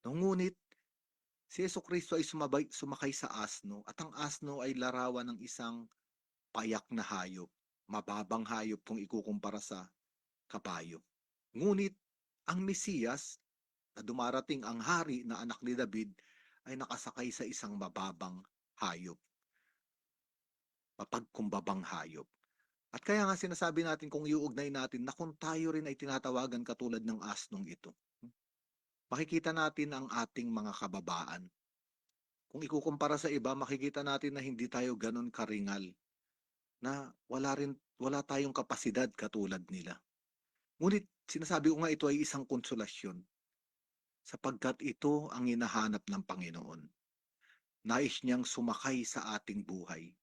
Ngunit si Jesucristo ay sumakay sa asno, at ang asno ay larawan ng isang payak na hayop, mababang hayop kung ikukumpara sa kabayo. Ngunit ang Mesiyas, na dumarating, ang hari na anak ni David, ay nakasakay sa isang mababang hayop, mapagkumbabang hayop. At kaya nga sinasabi natin, kung iuugnay natin, na kung tayo rin ay tinatawagan katulad ng asnong ito, makikita natin ang ating mga kababaan. Kung ikukumpara sa iba, makikita natin na hindi tayo ganon karingal, na wala tayong kapasidad katulad nila. Ngunit sinasabi ko nga, ito ay isang konsolasyon, sapagkat ito ang hinahanap ng Panginoon. Nais niyang sumakay sa ating buhay.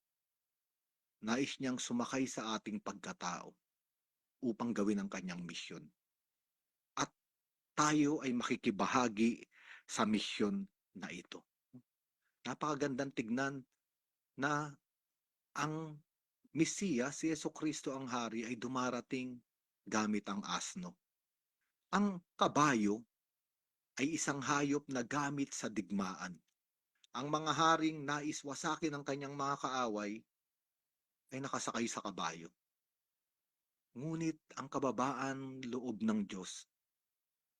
Nais niyang sumakay sa ating pagkatao upang gawin ang kanyang misyon. At tayo ay makikibahagi sa misyon na ito. Napakagandang tignan na ang Mesiyas, si Jesucristo ang hari, ay dumarating gamit ang asno. Ang kabayo ay isang hayop na gamit sa digmaan. Ang mga haring nais wasakin ang kanyang mga kaaway ay nakasakay sa kabayo. Ngunit ang kababaan loob ng Diyos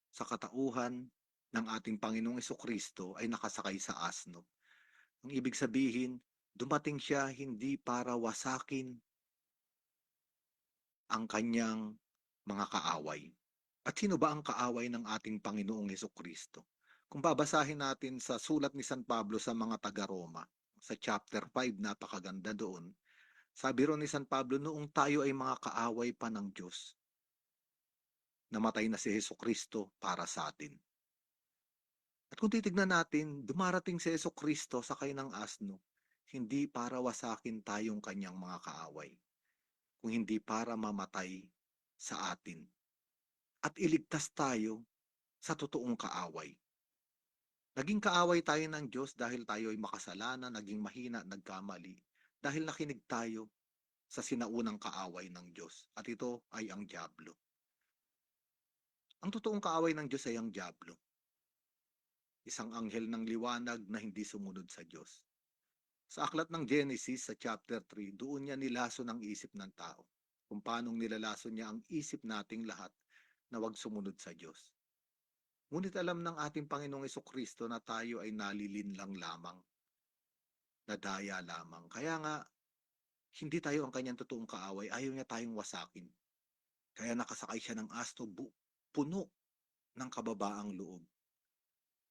sa katauhan ng ating Panginoong Jesucristo ay nakasakay sa asno. Ang ibig sabihin, dumating siya hindi para wasakin ang kanyang mga kaaway. At sino ba ang kaaway ng ating Panginoong Jesucristo? Kung babasahin natin sa sulat ni San Pablo sa mga taga-Roma, sa chapter 5, napakaganda doon. Sabi ron ni San Pablo, noong tayo ay mga kaaway pa ng Diyos, namatay na si Jesucristo para sa atin. At kung titignan natin, dumarating si Jesucristo sakay ng asno, hindi para wasakin tayong kanyang mga kaaway, kung hindi para mamatay sa atin at iligtas tayo sa totoong kaaway. Naging kaaway tayo ng Diyos dahil tayo ay makasalanan, naging mahina, nagkamali. Dahil nakinig tayo sa sinaunang kaaway ng Diyos. At ito ay ang dyablo. Ang totoong kaaway ng Diyos ay ang dyablo. Isang anghel ng liwanag na hindi sumunod sa Diyos. Sa aklat ng Genesis sa chapter 3, doon niya nilaso ng isip ng tao. Kung paanong nilalaso niya ang isip nating lahat na wag sumunod sa Diyos. Ngunit alam ng ating Panginoong Jesucristo na tayo ay nalilinlang lamang, nadaya lamang. Kaya nga, hindi tayo ang kanyang totoong kaaway, ayaw niya tayong wasakin. Kaya nakasakay siya ng asto, puno ng kababaang loob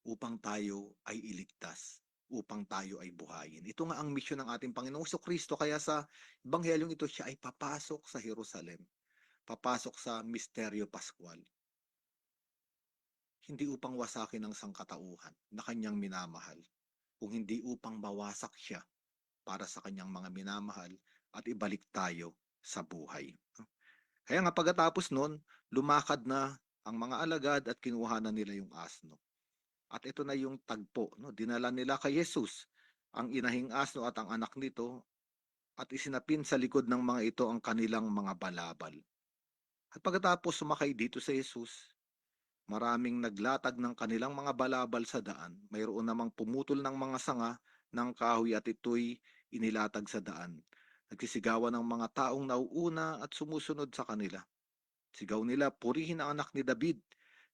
upang tayo ay iligtas, upang tayo ay buhayin. Ito nga ang misyon ng ating Panginoong Jesucristo. Kaya sa Ebanghelyong ito, siya ay papasok sa Jerusalem, papasok sa Misteryo Pascual. Hindi upang wasakin ang sangkatauhan na kanyang minamahal, kung hindi upang mawasak siya para sa kanyang mga minamahal at ibalik tayo sa buhay. Kaya nga pagkatapos nun, lumakad na ang mga alagad at kinuha na nila yung asno. At ito na yung tagpo. No? Dinala nila kay Jesus ang inahing asno at ang anak nito at isinapin sa likod ng mga ito ang kanilang mga balabal. At pagkatapos sumakay dito sa Jesus, maraming naglatag ng kanilang mga balabal sa daan. Mayroon namang pumutol ng mga sanga ng kahoy at ito'y inilatag sa daan. Nagsisigawan ng mga taong nauuna at sumusunod sa kanila. Sigaw nila, purihin ang anak ni David.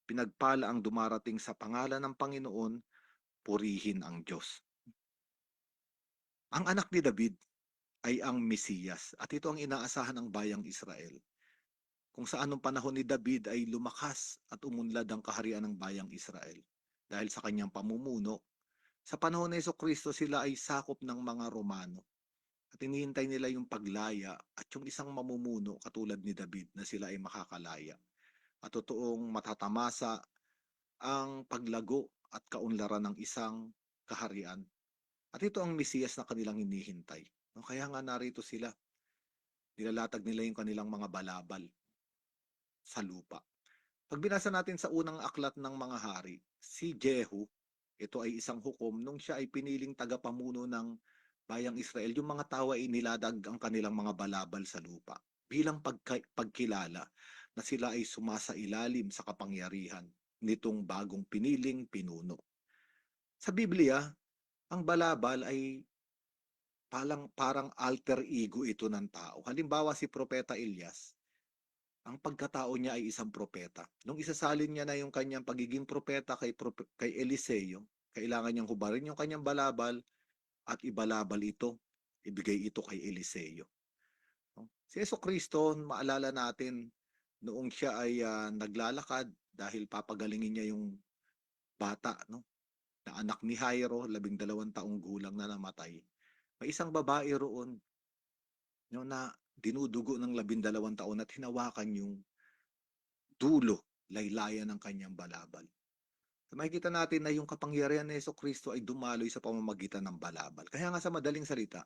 Pinagpala ang dumarating sa pangalan ng Panginoon, purihin ang Diyos. Ang anak ni David ay ang Mesiyas at ito ang inaasahan ng bayang Israel. Kung sa anong panahon ni David ay lumakas at umunlad ang kaharian ng bayang Israel. Dahil sa kanyang pamumuno, sa panahon ni Jesucristo sila ay sakop ng mga Romano. At hinihintay nila yung paglaya at yung isang mamumuno katulad ni David na sila ay makakalaya. At totoong matatamasa ang paglago at kaunlaran ng isang kaharian. At ito ang Mesiyas na kanilang hinihintay. Kaya nga narito sila. Nilalatag nila yung kanilang mga balabal sa lupa. Pag binasa natin sa unang aklat ng mga hari, si Jehu, ito ay isang hukom nung siya ay piniling tagapamuno ng bayang Israel, yung mga tao ay niladag ang kanilang mga balabal sa lupa bilang pagkilala na sila ay sumasailalim sa kapangyarihan nitong bagong piniling pinuno. Sa Biblia, ang balabal ay parang alter ego ito ng tao. Halimbawa si Propeta Elias, ang pagkatao niya ay isang propeta. Nung isasalin niya na yung kanyang pagiging propeta kay Eliseo, kailangan niyang hubarin yung kanyang balabal at ibalabal ito, ibigay ito kay Eliseo. Si Jesucristo, maalala natin, noong siya ay naglalakad dahil papagalingin niya yung bata, no? Na anak ni Jairo, 12 taong gulang na namatay. May isang babae roon, no, na dinudugo ng 12 taon at hinawakan yung dulo, laylayan ng kanyang balabal. So, makikita natin na yung kapangyarihan ni Jesucristo ay dumaloy sa pamamagitan ng balabal. Kaya nga sa madaling salita,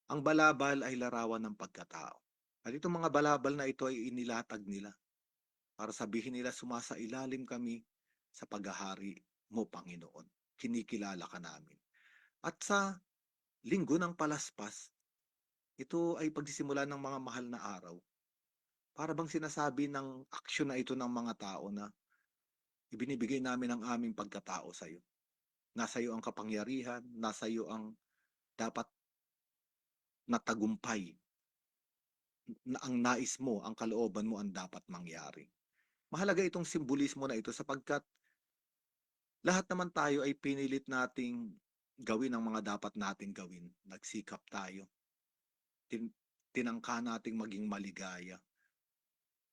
ang balabal ay larawan ng pagkatao. At itong mga balabal na ito ay inilatag nila para sabihin nila sumasailalim kami sa paghahari mo, Panginoon. Kinikilala ka namin. At sa linggo ng palaspas, ito ay pagsisimula ng mga mahal na araw. Para bang sinasabi ng aksyon na ito ng mga tao na ibinibigay namin ang aming pagkatao sa iyo. Nasa iyo ang kapangyarihan, nasa iyo ang dapat natagumpay. Na ang nais mo, ang kalooban mo ang dapat mangyari. Mahalaga itong simbolismo na ito sapagkat lahat naman tayo ay pinilit nating gawin ang mga dapat nating gawin. Nagsikap tayo. Tinangka nating maging maligaya.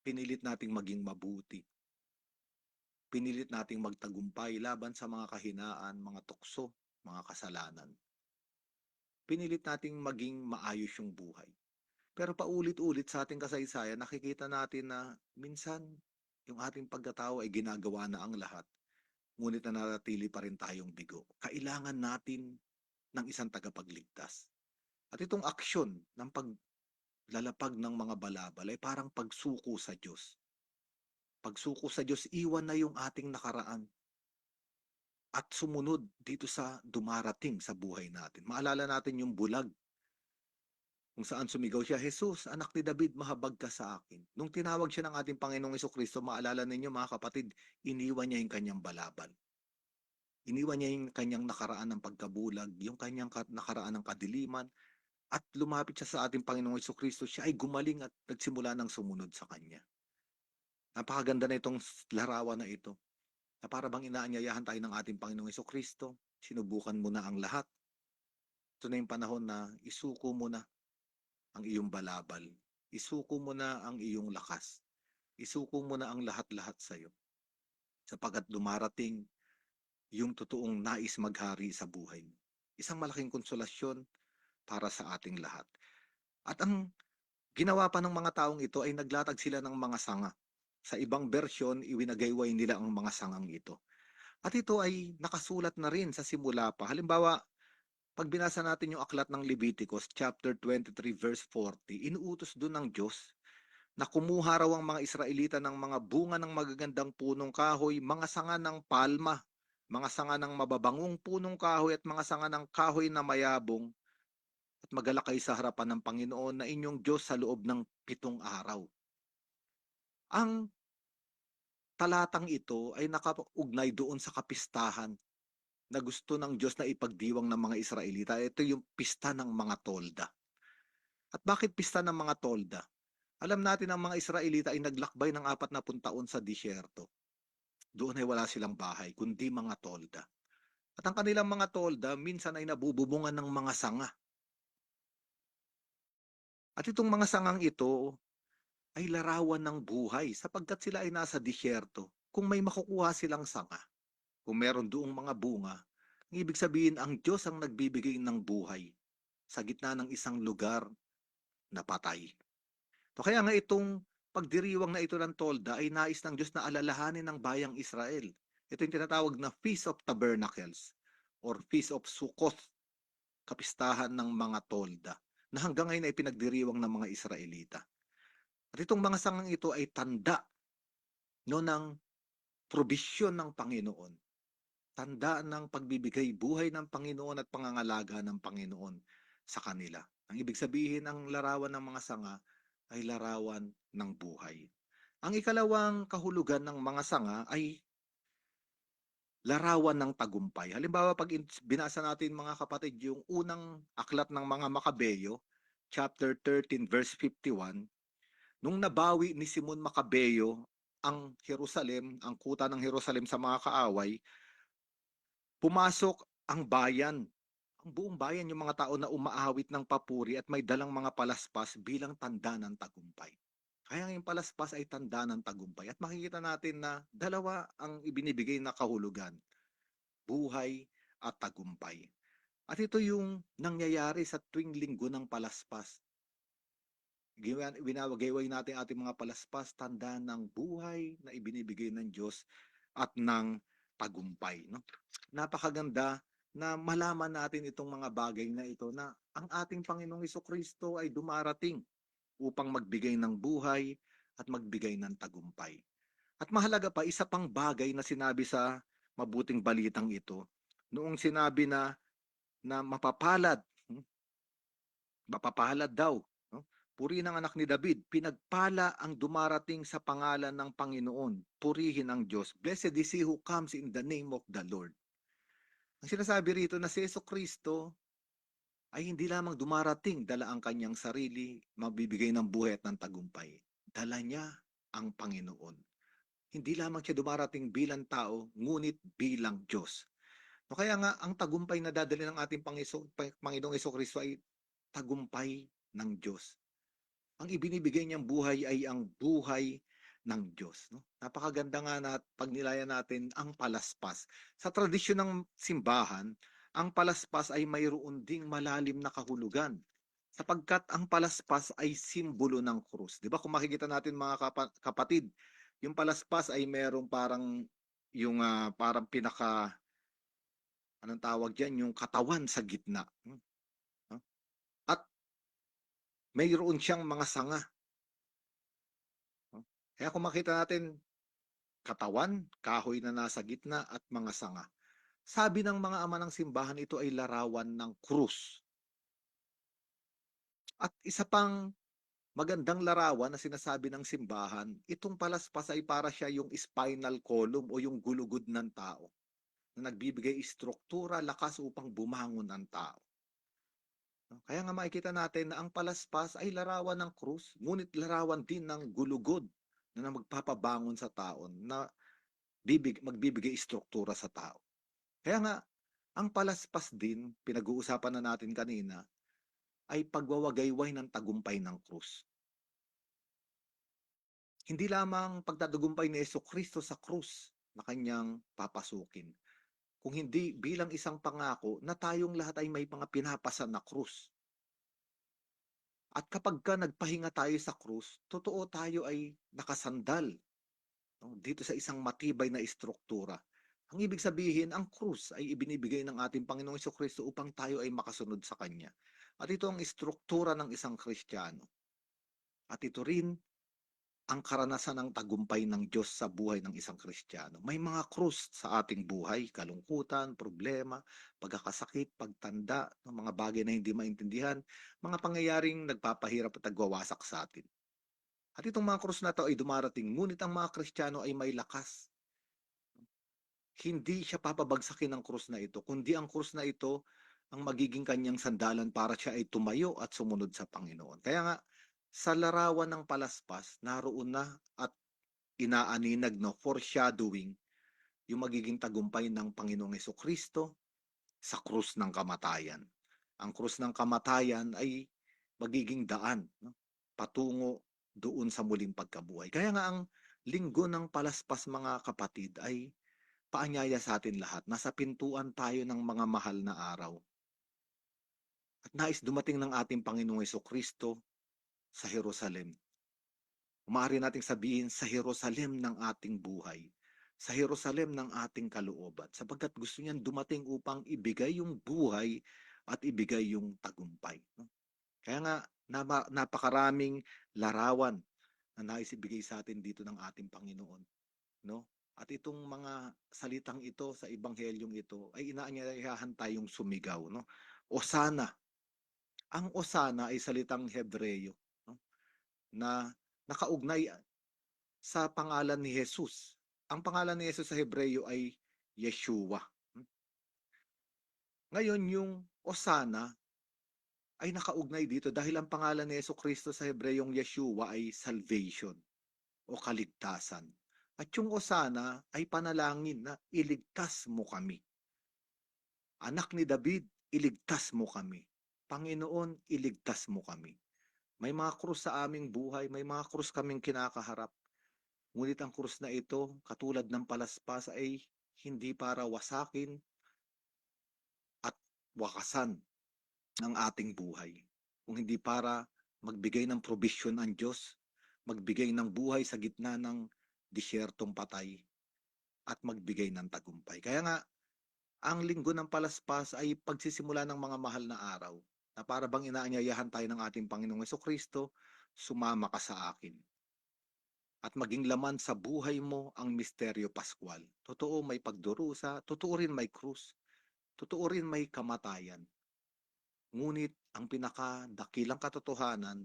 Pinilit nating maging mabuti. Pinilit nating magtagumpay laban sa mga kahinaan, mga tukso, mga kasalanan. Pinilit nating maging maayos yung buhay. Pero paulit-ulit sa ating kasaysayan, nakikita natin na minsan yung ating pagkatao ay ginagawa na ang lahat. Ngunit nanatili pa rin tayong bigo. Kailangan natin ng isang tagapagligtas. At itong aksyon ng paglalapag ng mga balabal ay parang pagsuko sa Diyos. Pagsuko sa Diyos, iwan na yung ating nakaraan. at sumunod dito sa dumarating sa buhay natin. Maalala natin yung bulag kung saan sumigaw siya, Jesus, anak ni David, mahabag ka sa akin. Nung tinawag siya ng ating Panginoong Hesukristo, maalala ninyo mga kapatid, iniwan niya yung kanyang balaban. Iniwan niya yung kanyang nakaraan ng pagkabulag, yung kanyang nakaraan ng kadiliman, at lumapit siya sa ating Panginoong Hesukristo. Siya ay gumaling at nagsimula ng sumunod sa kanya. Napakaganda na itong larawan na ito, na para bang inaanyayahan tayo ng ating Panginoong Hesukristo. Sinubukan mo na ang lahat. Ito na yung panahon na isuko mo na ang iyong balabal. Isuko mo na ang iyong lakas. Isuko mo na ang lahat-lahat sa iyo. Sapagkat dumarating yung totoong nais maghari sa buhay mo. Isang malaking konsolasyon para sa ating lahat. At ang ginawa pa ng mga taong ito ay naglatag sila ng mga sanga. Sa ibang bersyon, iwinagayway nila ang mga sangang ito. At ito ay nakasulat na rin sa simula pa. Halimbawa, pag binasa natin yung aklat ng Leviticus, chapter 23, verse 40, inuutos doon ng Diyos na kumuha raw ang mga Israelita ng mga bunga ng magagandang punong kahoy, mga sanga ng palma, mga sanga ng mababangong punong kahoy at mga sanga ng kahoy na mayabong at magalakay sa harapan ng Panginoon na inyong Diyos sa loob ng 7 araw. Ang talatang ito ay nakaugnay doon sa kapistahan na gusto ng Diyos na ipagdiwang ng mga Israelita. Ito yung pista ng mga tolda. At bakit pista ng mga tolda? Alam natin ang mga Israelita ay naglakbay ng 40 taon sa disyerto. Doon ay wala silang bahay, kundi mga tolda. At ang kanilang mga tolda, minsan ay nabububungan ng mga sanga. At itong mga sangang ito ay larawan ng buhay sapagkat sila ay nasa disyerto. Kung may makukuha silang sanga, kung meron doong mga bunga, ang ibig sabihin ang Diyos ang nagbibigay ng buhay sa gitna ng isang lugar na patay. So kaya nga itong pagdiriwang na ito ng tolda ay nais ng Diyos na alalahanin ng bayang Israel. Ito yung tinatawag na Feast of Tabernacles or Feast of Sukkoth, kapistahan ng mga tolda, na hanggang ngayon ay pinagdiriwang ng mga Israelita. At itong mga sangang ito ay tanda ng probisyon ng Panginoon. Tanda ng pagbibigay buhay ng Panginoon at pangangalaga ng Panginoon sa kanila. Ang ibig sabihin, ang larawan ng mga sanga ay larawan ng buhay. Ang ikalawang kahulugan ng mga sanga ay larawan ng tagumpay. Halimbawa, pag binasa natin mga kapatid yung unang aklat ng mga Makabeyo, chapter 13, verse 51, nung nabawi ni Simon Makabeyo ang Jerusalem, ang kuta ng Jerusalem sa mga kaaway, pumasok ang bayan, ang buong bayan, yung mga tao na umaawit ng papuri at may dalang mga palaspas bilang tanda ng tagumpay. Kaya yung palaspas ay tanda ng tagumpay. At makikita natin na dalawa ang ibinibigay na kahulugan, buhay at tagumpay. At ito yung nangyayari sa tuwing linggo ng palaspas. Winawagayway natin ating mga palaspas, tanda ng buhay na ibinibigay ng Diyos at ng tagumpay. No? Napakaganda na malaman natin itong mga bagay na ito na ang ating Panginoong Hesukristo ay dumarating upang magbigay ng buhay at magbigay ng tagumpay. At mahalaga pa, isa pang bagay na sinabi sa mabuting balitang ito, noong sinabi na mapapalad daw, no? Purihin ang anak ni David, pinagpala ang dumarating sa pangalan ng Panginoon, purihin ang Diyos. Blessed is he who comes in the name of the Lord. Ang sinasabi rito na si Hesukristo ay hindi lamang dumarating, dala ang kanyang sarili, mabibigay ng buhay at ng tagumpay. Dala niya ang Panginoon. Hindi lamang siya dumarating bilang tao, ngunit bilang Diyos. No, kaya nga, ang tagumpay na dadali ng ating Panginoong Hesukristo ay tagumpay ng Diyos. Ang ibinibigay niyang buhay ay ang buhay ng Diyos. No? Napakaganda nga na pag nilayan natin ang palaspas. Sa tradisyon ng simbahan, ang palaspas ay mayroon ding malalim na kahulugan. Sapagkat ang palaspas ay simbolo ng krus. Di ba kung makikita natin mga kapatid, yung palaspas ay merong parang yung parang pinaka anong tawag diyan, yung katawan sa gitna. At mayroon siyang mga sanga. Kaya kung makita natin katawan, kahoy na nasa gitna at mga sanga. Sabi ng mga ama ng simbahan, ito ay larawan ng krus. At isa pang magandang larawan na sinasabi ng simbahan, itong palaspas ay para siya yung spinal column o yung gulugod ng tao na nagbibigay istruktura, lakas upang bumangon ang tao. Kaya nga makikita natin na ang palaspas ay larawan ng krus, ngunit larawan din ng gulugod na magpapabangon sa tao, na magbibigay istruktura sa tao. Kaya nga, ang palaspas din, pinag-uusapan na natin kanina, ay pagwawagayway ng tagumpay ng krus. Hindi lamang pagtatagumpay ni Jesucristo sa krus na kanyang papasukin, kung hindi bilang isang pangako na tayong lahat ay may mga pinapasan na krus. At kapag ka nagpahinga tayo sa krus, totoo tayo ay nakasandal, no, dito sa isang matibay na istruktura. Ang ibig sabihin, ang krus ay ibinibigay ng ating Panginoong Jesucristo upang tayo ay makasunod sa Kanya. At ito ang istruktura ng isang Kristiyano. At ito rin ang karanasan ng tagumpay ng Diyos sa buhay ng isang Kristiyano. May mga krus sa ating buhay, kalungkutan, problema, pagkakasakit, pagtanda, mga bagay na hindi maintindihan, mga pangyayaring nagpapahirap at nagwawasak sa atin. At itong mga krus na ito ay dumarating, ngunit ang mga Kristiyano ay may lakas. Hindi siya papabagsakin ng krus na ito, kundi ang krus na ito ang magiging kanyang sandalan para siya ay tumayo at sumunod sa Panginoon. Kaya nga, sa larawan ng palaspas, naroon na at inaaninag, no, foreshadowing yung magiging tagumpay ng Panginoong Jesucristo sa krus ng kamatayan. Ang krus ng kamatayan ay magiging daan, no, patungo doon sa muling pagkabuhay. Kaya nga ang linggo ng palaspas, mga kapatid, ay paanyaya sa atin lahat. Nasa pintuan tayo ng mga mahal na araw. At nais dumating ng ating Panginoong Jesucristo sa Jerusalem. Maaari nating sabihin, sa Jerusalem ng ating buhay, sa Jerusalem ng ating kalooban, sapagkat gusto niyan dumating upang ibigay yung buhay at ibigay yung tagumpay. Kaya nga, napakaraming larawan na nais ibigay sa atin dito ng ating Panginoon, no? At itong mga salitang ito sa ebanghelyong ito ay inaanyayahan tayong sumigaw, no? Osana. Ang Osana ay salitang Hebreyo, no, na nakaugnay sa pangalan ni Jesus. Ang pangalan ni Jesus sa Hebreyo ay Yeshua. Ngayon, yung Osana ay nakaugnay dito dahil ang pangalan ni Jesucristo sa Hebreyong Yeshua ay salvation o kaligtasan. At yung Osana ay panalangin na iligtas mo kami. Anak ni David, iligtas mo kami. Panginoon, iligtas mo kami. May mga krus sa aming buhay, may mga krus kaming kinakaharap. Ngunit ang krus na ito, katulad ng palaspas, ay hindi para wasakin at wakasan ng ating buhay. Kung hindi para magbigay ng provision ang Diyos, magbigay ng buhay sa gitna ng disyertong patay, at magbigay ng tagumpay. Kaya nga, ang linggo ng palaspas ay pagsisimula ng mga mahal na araw, na para bang inaanyayahan tayo ng ating Panginoong Jesucristo, sumama ka sa akin. At maging laman sa buhay mo ang misteryo paskwal. Totoo may pagdurusa, totoo rin may krus, totoo rin may kamatayan. Ngunit ang pinakadakilang katotohanan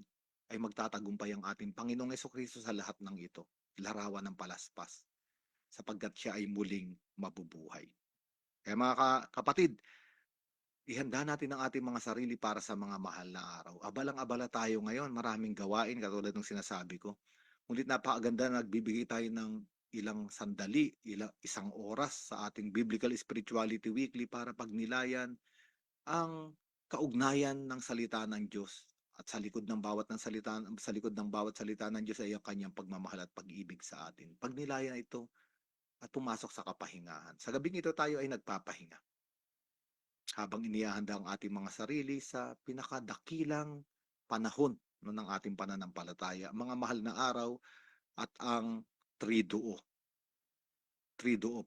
ay magtatagumpay ang ating Panginoong Jesucristo sa lahat ng ito, larawan ng palaspas, sapagkat siya ay muling mabubuhay. Kaya mga kapatid, ihanda natin ang ating mga sarili para sa mga mahal na araw. Abalang-abala tayo ngayon, maraming gawain katulad ng sinasabi ko. Ngunit napakaganda na nagbibigay tayo ng ilang sandali, isang oras sa ating Biblical Spirituality Weekly para pagnilayan ang kaugnayan ng salita ng Diyos. At sa likod ng bawat salita ng Diyos ay ang kanyang pagmamahal at pag-ibig sa atin. Pagnilayan ito at pumasok sa kapahingahan. Sa gabing ito tayo ay nagpapahinga, habang inihahanda ang ating mga sarili sa pinakadakilang panahon ng ating pananampalataya, mga mahal na araw at ang Triduo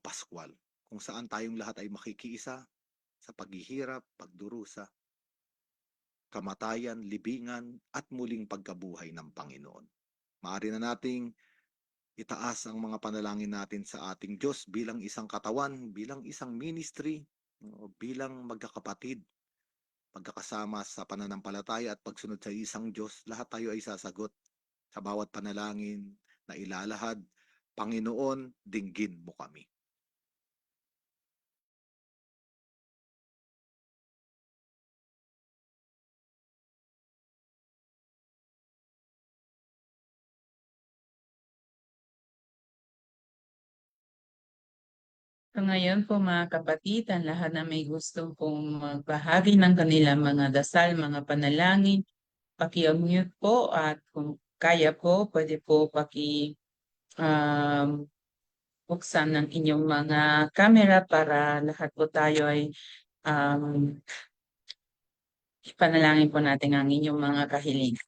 Pascual, kung saan tayong lahat ay makikiisa sa paghihirap, pagdurusa, kamatayan, libingan at muling pagkabuhay ng Panginoon. Maaari na nating itaas ang mga panalangin natin sa ating Diyos bilang isang katawan, bilang isang ministry, bilang magkakapatid, pagkakasama sa pananampalataya at pagsunod sa isang Diyos. Lahat tayo ay sasagot sa bawat panalangin na ilalahad. Panginoon, dinggin mo kami. So ngayon po mga kapatid, ang lahat na may gusto pong magbahagi ng kanilang mga dasal, mga panalangin, paki-unmute po at kung kaya po, pwede po um, buksan ng inyong mga camera para lahat po tayo ay ipanalangin po natin ang inyong mga kahilingan.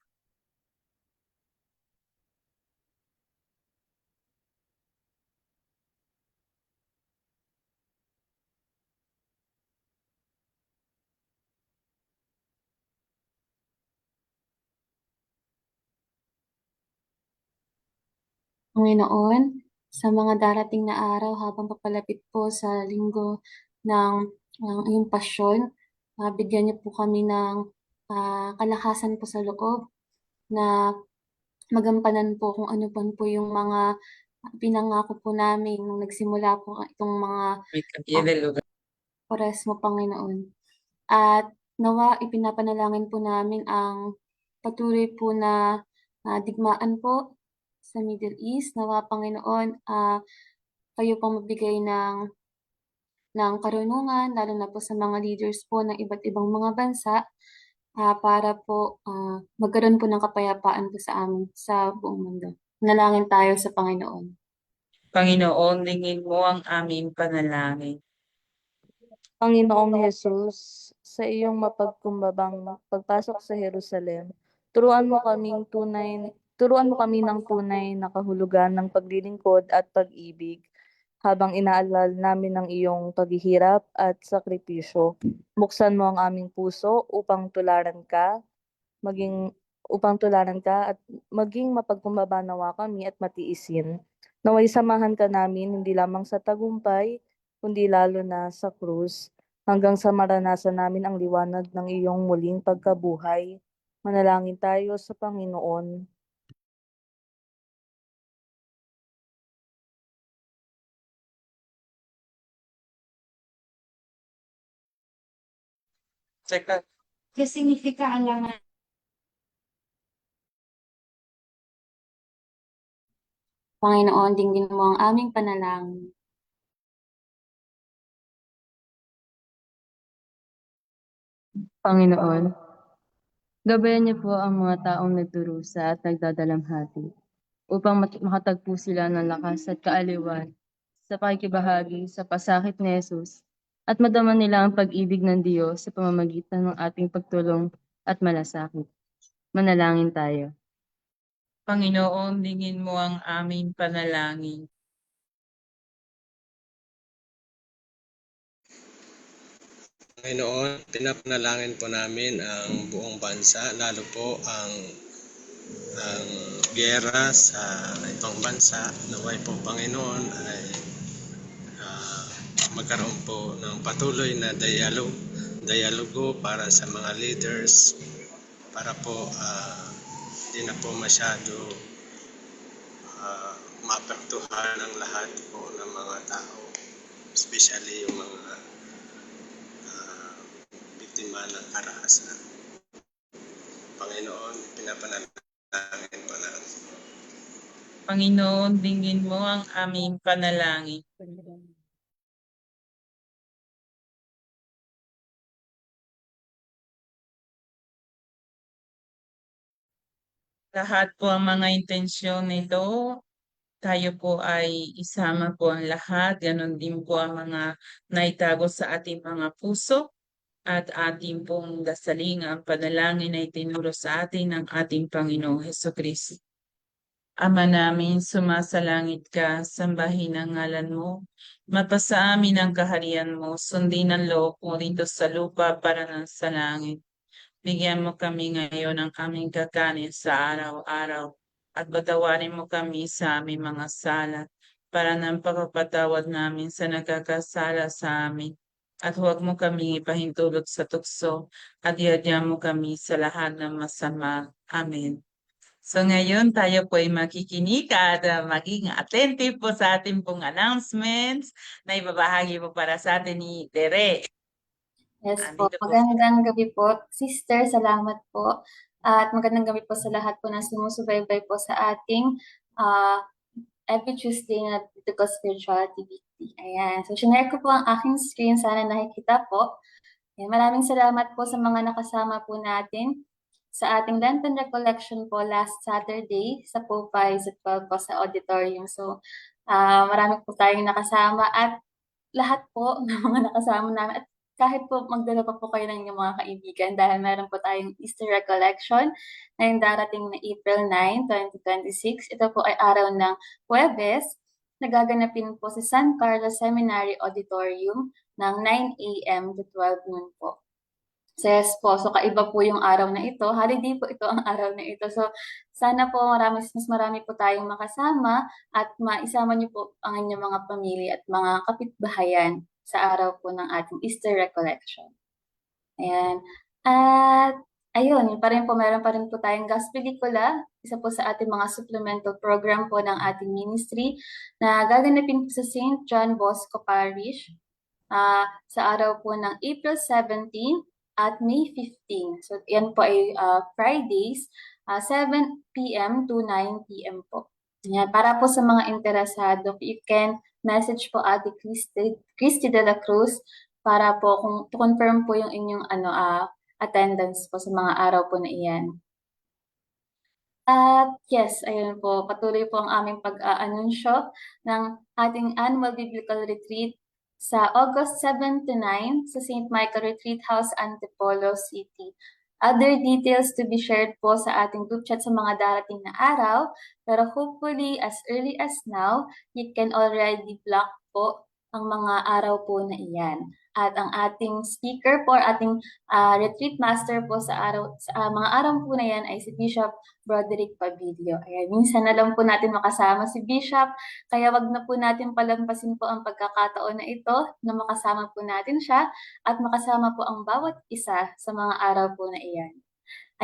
Panginoon, sa mga darating na araw habang papalapit po sa linggo ng iyong pasyon, bigyan niyo po kami ng kalakasan po sa loob na magampanan po kung ano man po yung mga pinangako po namin nung nagsimula po itong mga oras mo, Panginoon. At nawa ipinapanalangin po namin ang patuloy po na digmaan po sa Middle East. Nawa, Panginoon, kayo pong magbigay ng karunungan, lalo na po sa mga leaders po ng iba't ibang mga bansa, para po magkaroon po ng kapayapaan po sa amin, sa buong mundo. Nalangin tayo sa Panginoon. Panginoon, lingin mo ang aming panalangin. Panginoong Hesus, sa iyong mapagkumbabang pagpasok sa Jerusalem, turuan mo kami ng tunay na kahulugan ng paglilingkod at pag-ibig habang inaalala namin ang iyong paghihirap at sakripisyo. Buksan mo ang aming puso upang tularan ka at maging mapagkumbaba nawa kami at matiisin. Naway samahan ka namin hindi lamang sa tagumpay, kundi lalo na sa krus, hanggang sa maranasan namin ang liwanag ng iyong muling pagkabuhay. Manalangin tayo sa Panginoon. ¿Qué significa alangan? Panginoon, dinggin mo ang aming panalangin. Panginoon, gabayan niyo po ang mga taong nagdurusa at nagdadalamhati upang makatagpo sila ng lakas at kaaliwan sa pakikibahagi sa pasakit ni Jesus at madama nila ang pag-ibig ng Diyos sa pamamagitan ng ating pagtulong at malasakit. Manalangin tayo. Panginoon, lingin mo ang aming panalangin. Panginoon, pinapanalangin po namin ang buong bansa, lalo po ang giyera sa ibang bansa. Naway po, Panginoon, ay magkaroon po ng patuloy na dialogo para sa mga leaders, para po hindi na po masyado maapektuhan ng lahat po ng mga tao, especially yung mga biktima ng karahasan. Panginoon, pinapanalangin po natin. Panginoon, dinggin mo ang aming panalangin. Lahat po ang mga intensyon nito, tayo po ay isama po ang lahat. Ganon din po ang mga naitago sa ating mga puso at ating pong dasaling ang panalangin na itinuro sa atin ng ating Panginoong Hesukristo. Ama namin, sumasalangit ka, sambahin ang ngalan mo. Mapasa amin ang kaharian mo, sundin ang loob mo dito sa lupa para ng sa langit. Bigyan mo kami ngayon ng aming kakanin sa araw-araw at patawarin mo kami sa aming mga sala para ng pagpapatawad namin sa nagkakasala sa amin. At huwag mo kami ipahintulot sa tukso at iadya mo kami sa lahat ng masama. Amen. So ngayon tayo po ay makikinig at maging attentive po sa ating pong announcements na ibabahagi po para sa atin ni Tere. Yes po, Andito po. magandang gabi po. Sister, salamat po. At magandang gabi po sa lahat po na sumusubaybay po sa ating every Tuesday na Biblical Spirituality Weekly. Ayan. So, sinare ko po ang aking screen. Sana nakikita po. Ayan. Maraming salamat po sa mga nakasama po natin sa ating Lenten Recollection po last Saturday sa Popeye sa 12 po sa auditorium. So, marami po tayong nakasama at lahat po ng mga nakasama namin. At kahit po magdala pa po kayo ng inyong mga kaibigan dahil meron po tayong Easter Recollection na yung darating na April 9, 2026. Ito po ay araw ng Huwebes. Nagaganapin po sa San Carlos Seminary Auditorium ng 9 a.m. to 12 noon po. So yes po, so kaiba po yung araw na ito. Holiday po ito ang araw na ito. So sana po mas marami po tayong makasama at maisama niyo po ang inyong mga pamilya at mga kapitbahayan sa araw po ng ating Easter Recollection. Ayan. At ayun, meron pa rin po tayong Gaspelicula, isa po sa ating mga supplemental program po ng ating ministry na gaganapin po sa St. John Bosco Parish sa araw po ng April 17 at May 15. So, yan po ay Fridays, 7 p.m. to 9 p.m. po. Yan, para po sa mga interesado, you can message po Ate Christy de la Cruz para po to confirm po yung inyong attendance po sa mga araw po na iyan. At yes, ayun po, patuloy po ang aming pag-aanunsyo ng ating annual biblical retreat sa August 7 to 9 sa St. Michael Retreat House, Antipolo City. Other details to be shared po sa ating group chat sa mga darating na araw, pero hopefully as early as now, you can already block po ang mga araw po na iyan. At ang ating speaker po, ating retreat master po sa mga araw po na yan ay si Bishop Broderick Pabilio. Ayan, minsan na lang po natin makasama si Bishop, kaya wag na po natin palampasin po ang pagkakataon na ito na makasama po natin siya at makasama po ang bawat isa sa mga araw po na iyan.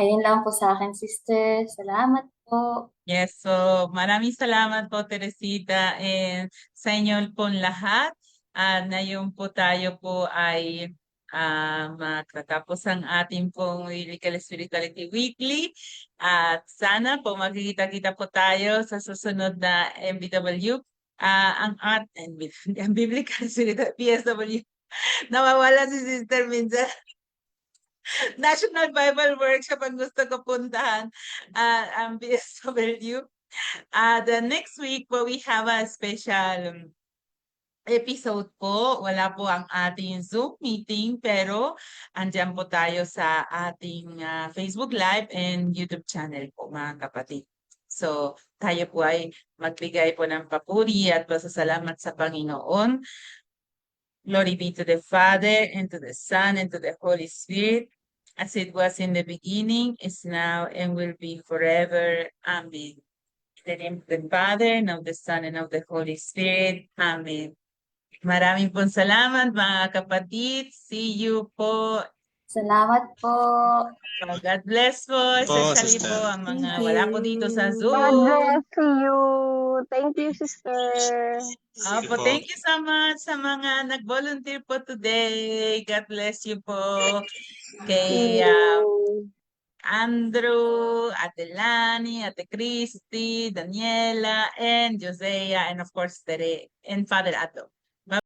Ayun lang po sa akin, sister. Salamat po. Yes, so maraming salamat po, Teresita, and sa inyo po lahat. Ngayon po tayo po ay magtatapos ang ating pong Biblical Spirituality Weekly. At sana po magkikita-kita po tayo sa susunod na MBW. Ang Biblical Spirituality, PSW. Nawawala si Sister minsan. National Bible Workshop ang gusto ko puntahan ang BSW. The next week po we have a special episode po. Wala po ang ating Zoom meeting pero andyan po tayo sa ating Facebook Live and YouTube channel po mga kapatid. So tayo po ay magbigay po ng papuri at pasasalamat sa Panginoon. Glory be to the Father, and to the Son, and to the Holy Spirit, as it was in the beginning, is now, and will be forever. Amen. In the name of the Father, and of the Son, and of the Holy Spirit. Amen. Maraming pong salamat mga kapatid. See you po. Salamat po. God bless po. Especially sister. po ang mga Thank wala po dito sa you. Zoom. God bless you. Thank you, sister. Opo, thank you so much sa mga nag-volunteer po today. God bless you po. Kay Andrew, Ate Lani, Ate Christy, Daniela, and Josea, and of course, Tere, and Father Ato.